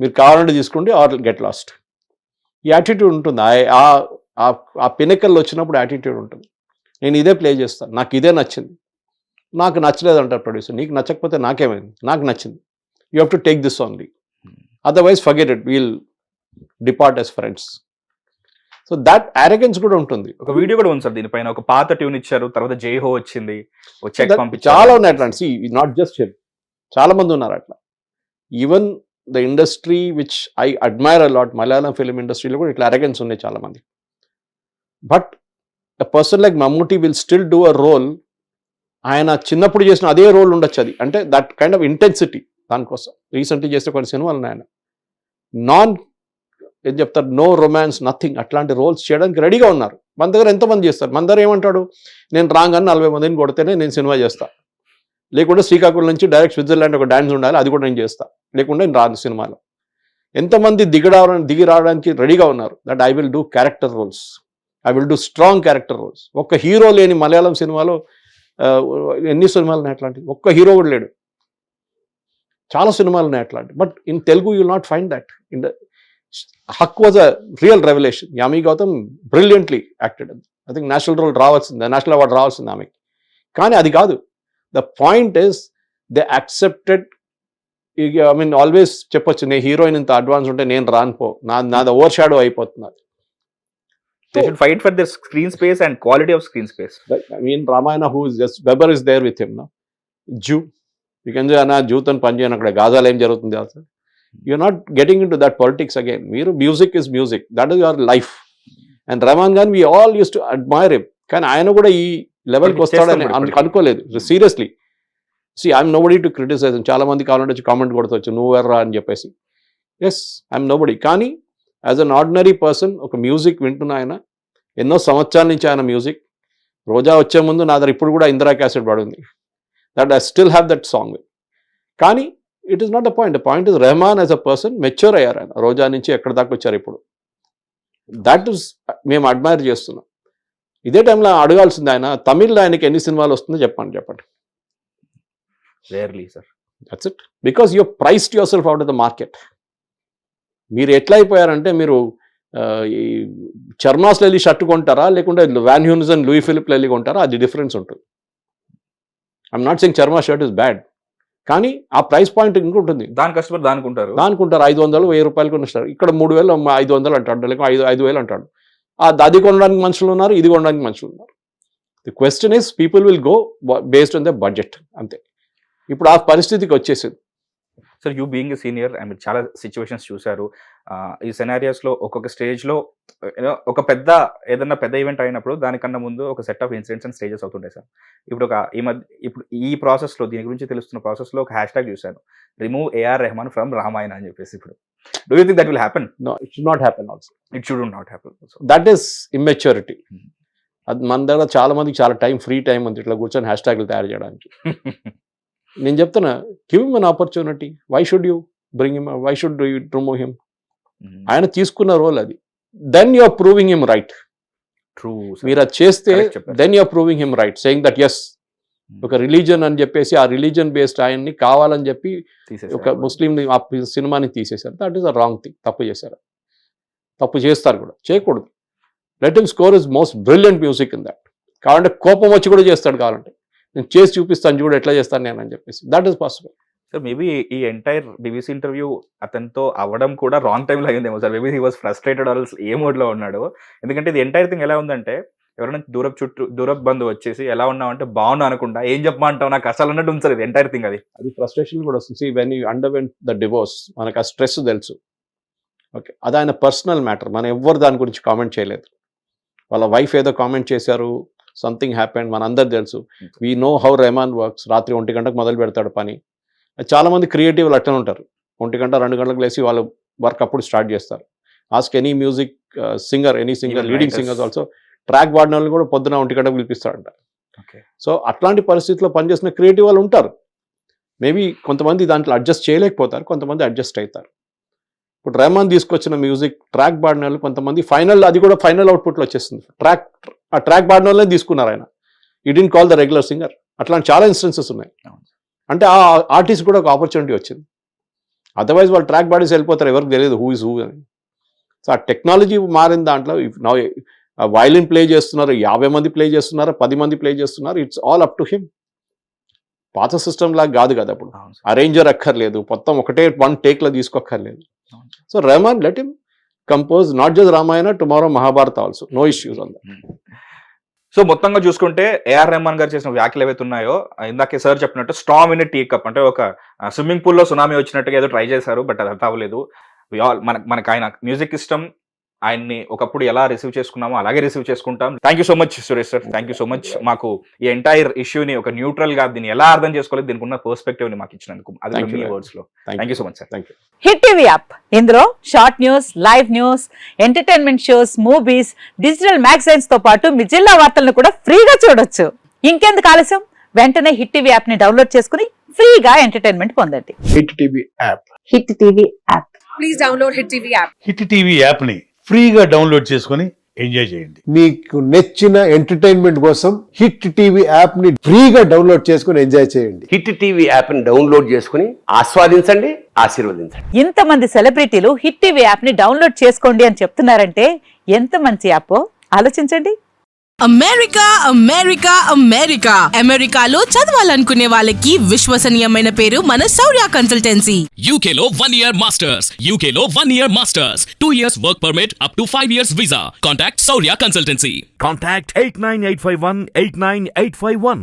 మీరు కావాలంటే తీసుకోండి ఆర్ గెట్ లాస్ట్. ఈ యాటిట్యూడ్ ఉంటుంది. ఆ పినకల్లో వచ్చినప్పుడు యాటిట్యూడ్ ఉంటుంది. నేను ఇదే ప్లే చేస్తాను, నాకు ఇదే నచ్చింది, నాకు నచ్చలేదు అంటారు ప్రొడ్యూసర్. నీకు నచ్చకపోతే నాకేమైంది, నాకు నచ్చింది, you have to take this only, otherwise forget it, we'll depart as friends. So that arrogance కూడా ఉంటుంది. ఒక వీడియో కూడా ఉంది సార్ దీనిపైన, ఒక పాత ట్యూన్ ఇచ్చారు, తర్వాత జై హో వచ్చింది, చాలా ఉన్నాయి అట్లాంటి. నాట్ జస్ట్ హిమ్, చాలా మంది ఉన్నారు అట్లా. Even the industry which I admire a lot, Malayalam film ఇండస్ట్రీలో కూడా ఇట్లా అరెగెన్స్ ఉన్నాయి చాలా మంది. But a person like Mammootty will still do a role, ఆయన చిన్నప్పుడు చేసిన అదే రోల్ ఉండొచ్చు. అది అంటే దట్ కైండ్ ఆఫ్ ఇంటెన్సిటీ. దానికోసం రీసెంట్లీ చేసిన కొన్ని సినిమాలు ఆయన ఏం చెప్తారు, నో రొమాన్స్, నథింగ్, అట్లాంటి రోల్స్ చేయడానికి రెడీగా ఉన్నారు. మన దగ్గర ఎంతమంది చేస్తారు? మన దగ్గర ఏమంటాడు, నేను రాగానే 40 మందిని కొడితేనే నేను సినిమా చేస్తా, లేకుంటే శ్రీకాకుళం నుంచి డైరెక్ట్ స్విట్జర్లాండ్ ఒక డాన్స్ ఉండాలి, అది కూడా నేను చేస్తా, లేకుంటే నేను రాను సినిమాలో. ఎంతమంది దిగి రావడానికి రెడీగా ఉన్నారు. That I will do character roles, I will do strong character roles. ఒక్క హీరో లేని మలయాళం సినిమాలో ఎన్ని సినిమాలు ఉన్నాయి అట్లాంటివి? ఒక్క హీరో కూడా లేడు. చాలా సినిమాలు ఉన్నాయి అట్లాంటి. But in Telugu you will not find that. In the Haq was a real revolution. Yami Gautam brilliantly acted. I think national award రావాల్సింది ఆమెకి. కానీ అది కాదు. The point is they accepted. I mean always చెప్పొచ్చు, నేను హీరోయిన్ ఇంత అడ్వాన్స్ ఉంటే నేను రానుపో, నాది ఓవర్ షాడో అయిపోతున్నది. They should fight for their screen space and quality of screen space. I mean, Ramayana, who is just Weber is there with him now. Jew, you can say, "Ana Jewtan panjana akkada Gaza em jarugutundi also." You're not getting into that politics again. Music is music. That is your life. And Rahman Khan, we all used to admire him. కానీ ఆయన కూడా ఈ లెవెల్కి వస్తాడని అనుకోలేదు. Seriously. See, I'm nobody to criticize. చాలా మంది కావాలంటే వచ్చి కామెంట్ కొడతావచ్చు, నువ్వెర్రా అని చెప్పేసి. Yes, I'm nobody. కానీ యాజ్ అన్ ఆర్డినరీ పర్సన్ ఒక మ్యూజిక్ వింటున్న ఆయన, ఎన్నో సంవత్సరాల నుంచి ఆయన మ్యూజిక్. రోజా వచ్చే ముందు నా దగ్గర ఇప్పుడు కూడా ఇందిరా క్యాసెట్ పడుంది. That I still have that song. కానీ it is not the point. The point is Rahman as a person mature అయ్యారు ఆయన. రోజా నుంచి ఎక్కడి దాకా వచ్చారు ఇప్పుడు. దట్ ఈస్ మేము అడ్మైర్ చేస్తున్నాం. ఇదే టైంలో అడగాల్సింది ఆయన, తమిళ్లో ఆయనకి ఎన్ని సినిమాలు వస్తుందో చెప్పండి. Rarely, sir. That's it. Because you priced yourself out of the market. మీరు ఎట్లా అయిపోయారంటే, మీరు ఈ చర్మాస్లో వెళ్ళి షర్ట్ కొంటారా, లేకుంటే వ్యాన్ హ్యూన్సన్ లూయి ఫిలిప్లో వెళ్ళి కొంటారా, అది డిఫరెన్స్ ఉంటుంది. ఐఎమ్ నాట్ సెయింగ్ చర్మా షర్ట్ ఇస్ బ్యాడ్, కానీ ఆ ప్రైస్ పాయింట్ ఇంకుంటుంది. దాని కస్టమర్ దానుకుంటారు 500 1000 రూపాయలు కొనిస్తారు. ఇక్కడ 3000 500 అంటాడు, లేక 5000 అంటాడు. అది కొనడానికి మనుషులు ఉన్నారు, ఇది కొనడానికి మనుషులు ఉన్నారు. The question is people will go based on the budget, అంతే. ఇప్పుడు ఆ పరిస్థితికి వచ్చేసింది. Sir, you being a senior, I mean చాలా సిచ్యువేషన్స్ చూశారు. ఈ సెనారియాస్లో ఒక్కొక్క స్టేజ్లో ఒక ఏదన్నా పెద్ద ఈవెంట్ అయినప్పుడు దానికన్నా ముందు ఒక set of incidents and stages అవుతుంటాయి సార్. ఇప్పుడు ఈ ప్రాసెస్లో, దీని గురించి తెలుస్తున్న ప్రాసెస్లో ఒక హ్యాష్ ట్యాగ్ చూశాను, రిమూవ్ ఏఆర్ రెహమాన్ ఫ్రమ్ రామాయణ అని చెప్పేసి. ఇప్పుడు do you think that will happen? No, it should not happen also. It should not happen. That is immaturity. అది మన దగ్గర చాలా మందికి చాలా ఫ్రీ టైం ఉంది ఇట్లా కూర్చొని హ్యాష్ ట్యాగ్లు తయారు చేయడానికి. నేను చెప్తున్నా, give him an opportunity. Why should you bring him, why should you remove him? ఆయన తీసుకున్న రోల్ అది. Then you are proving him right. True. మీరు అది చేస్తే then you are proving him right, saying that yes, ఒక religion అని చెప్పేసి ఆ రిలీజన్ బేస్డ్ ఆయన్ని కావాలని చెప్పి ఒక ముస్లిం ఆ సినిమాని తీసేశారు. That is a wrong thing. తప్పు చేశారు, తప్పు చేస్తారు కూడా, చేయకూడదు. Let him score is most brilliant music in that. కావాలంటే కోపం వచ్చి కూడా చేస్తాడు, కావాలంటే నేను చేసి చూపిస్తాను చూడు ఎట్లా చేస్తాను నేను అని చెప్పేసి. That is possible. Sir, maybe ఈ ఎంటైర్ బీబీసీ ఇంటర్వ్యూ అతనితో అవ్వడం కూడా రాంగ్ టైంలో అయిందేమో sir. Maybe he was frustrated or a మోడ్లో ఉన్నాడు. ఎందుకంటే ఇది ఎంటైర్ థింగ్ ఎలా ఉందంటే, ఎవరైనా దూరపు బంధు వచ్చేసి ఎలా ఉన్నామంటే బాగున్నా అనకుండా ఏం చెప్పమంటావు నాకు అసలు అన్నట్టు ఉంది సార్ ఇది ఎంటైర్ థింగ్. అది ఫ్రస్ట్రేషన్ కూడా వస్తుంది. When you underwent the divorce, మనకు ఆ స్ట్రెస్ తెలుసు. ఓకే, అది ఆయన పర్సనల్ మ్యాటర్. మనం ఎవ్వరు దాని గురించి కామెంట్ చేయలేదు. వాళ్ళ వైఫ్ ఏదో కామెంట్ చేశారు, సంథింగ్ హ్యాపెండ్, మన అందరు తెలుసు. We know how Rahman works. రాత్రి 1 గంటకు మొదలు పెడతాడు పని. చాలా మంది క్రియేటివ్లు అట్లనే ఉంటారు. 1 గంట 2 గంటలకు లేసి వాళ్ళు వర్క్ అప్పుడు స్టార్ట్ చేస్తారు. Ask any music singer, any singer, leading singers also, track పాడిన వాళ్ళు కూడా పొద్దున 1 గంటకు పిలిపిస్తాడంట. సో అట్లాంటి పరిస్థితుల్లో పనిచేసిన క్రియేటివ్ వాళ్ళు ఉంటారు. మేబీ కొంతమంది దాంట్లో అడ్జస్ట్ చేయలేకపోతారు, కొంతమంది అడ్జస్ట్ అవుతారు. ఇప్పుడు రెహమాన్ తీసుకొచ్చిన మ్యూజిక్ ట్రాక్ పాడిన వాళ్ళు కొంతమంది ఫైనల్, అది కూడా ఫైనల్ అవుట్పుట్లో వచ్చేస్తుంది. ఆ ట్రాక్ పాడిన వాళ్ళే తీసుకున్నారు ఆయన. ఈ didn't call the regular singer. అట్లాంటి చాలా ఇన్స్టెన్సెస్ ఉన్నాయి. అంటే ఆ ఆర్టిస్ట్ కూడా ఒక ఆపర్చునిటీ వచ్చింది. అదర్వైజ్ వాళ్ళు ట్రాక్ పాడేసి వెళ్ళిపోతారు, ఎవరికి తెలియదు హూ ఇస్ హూ అని. సో ఆ టెక్నాలజీ మారిన దాంట్లో వయలిన్ ప్లే చేస్తున్నారు, 50 మంది ప్లే చేస్తున్నారు, 10 మంది ప్లే చేస్తున్నారు. It's all up to him. పాత సిస్టమ్ లాగా కాదు కదా అప్పుడు. అరేంజర్ అక్కర్లేదు, మొత్తం ఒకటే 1 టేక్లో తీసుకోక్కర్లేదు. So Rahman let him compose not just Ramayana, tomorrow Mahabharata also, no issues on that. So మొత్తంగా చూసుకుంటే ఏఆర్ రెహమాన్ గారు చేసిన వ్యాఖ్యలు ఏవైతే ఉన్నాయో, ఇందాకే సార్ చెప్పినట్టు స్టామ్ ఇన్ టీ కప్, అంటే ఒక స్విమ్మింగ్ పూల్లో సునామీ వచ్చినట్టుగా ఏదో ట్రై చేశారు, బట్ అది అంత అవ్వలేదు. మనకు ఆయన మ్యూజిక్ ఇష్టం, ఆయన్ని ఒకప్పుడు ఎలా రిసీవ్ చేసుకున్నామో అలాగే రిసీవ్ చేసుకుంటాం. Thank you so much Suresh sir, thank you so much. మాకు ఈ ఎంటైర్ ఇష్యూని ఒక న్యూట్రల్ గా దీన్ని ఎలా అర్థం చేసుకోలేదు, దీనికి ఉన్న పర్స్పెక్టివ్ ని మాకు ఇచ్చినందుకు, అది మీ వర్డ్స్ లో thank you so much sir. Thank you. Hit TV app, ఇందులో short news, live news, entertainment shows, movies, digital magazines తో పాటు మీ జిల్లా వార్తలను కూడా ఫ్రీగా చూడొచ్చు. ఇంకెందుకు ఆలస్యం, వెంటనే హిట్ టీవీ యాప్ ని డౌన్లోడ్ చేసుకుని ఫ్రీగా ఎంటర్టైన్మెంట్ పొందండి. Hit TV app. Hit TV app. please download Hit TV app. Hit TV యాప్ని ఫ్రీగా డౌన్లోడ్ చేసుకొని ఎంజాయ్ చేయండి. మీకు నచ్చిన ఎంటర్టైన్మెంట్ కోసం హిట్ టీవీ యాప్ ని ఫ్రీగా డౌన్లోడ్ చేసుకుని ఎంజాయ్ చేయండి. హిట్ టీవీ యాప్ని డౌన్లోడ్ చేసుకుని ఆస్వాదించండి, ఆశీర్వదించండి. ఇంతమంది సెలబ్రిటీలు హిట్ టీవీ యాప్ ని డౌన్లోడ్ చేసుకోండి అని చెప్తున్నారంటే ఎంత మంచి యాప్ ఆలోచించండి. అమెరికా అమెరికా అమెరికా అమెరికాలో చదవాలనుకునే వాళ్ళకి విశ్వసనీయమైన పేరు మన శౌర్య కన్సల్టెన్సీ. UK లో 1 year masters. UK లో 1 year masters. 2 years work permit up to 5 years visa. Contact Saurya Consultancy. Contact 89851 89851.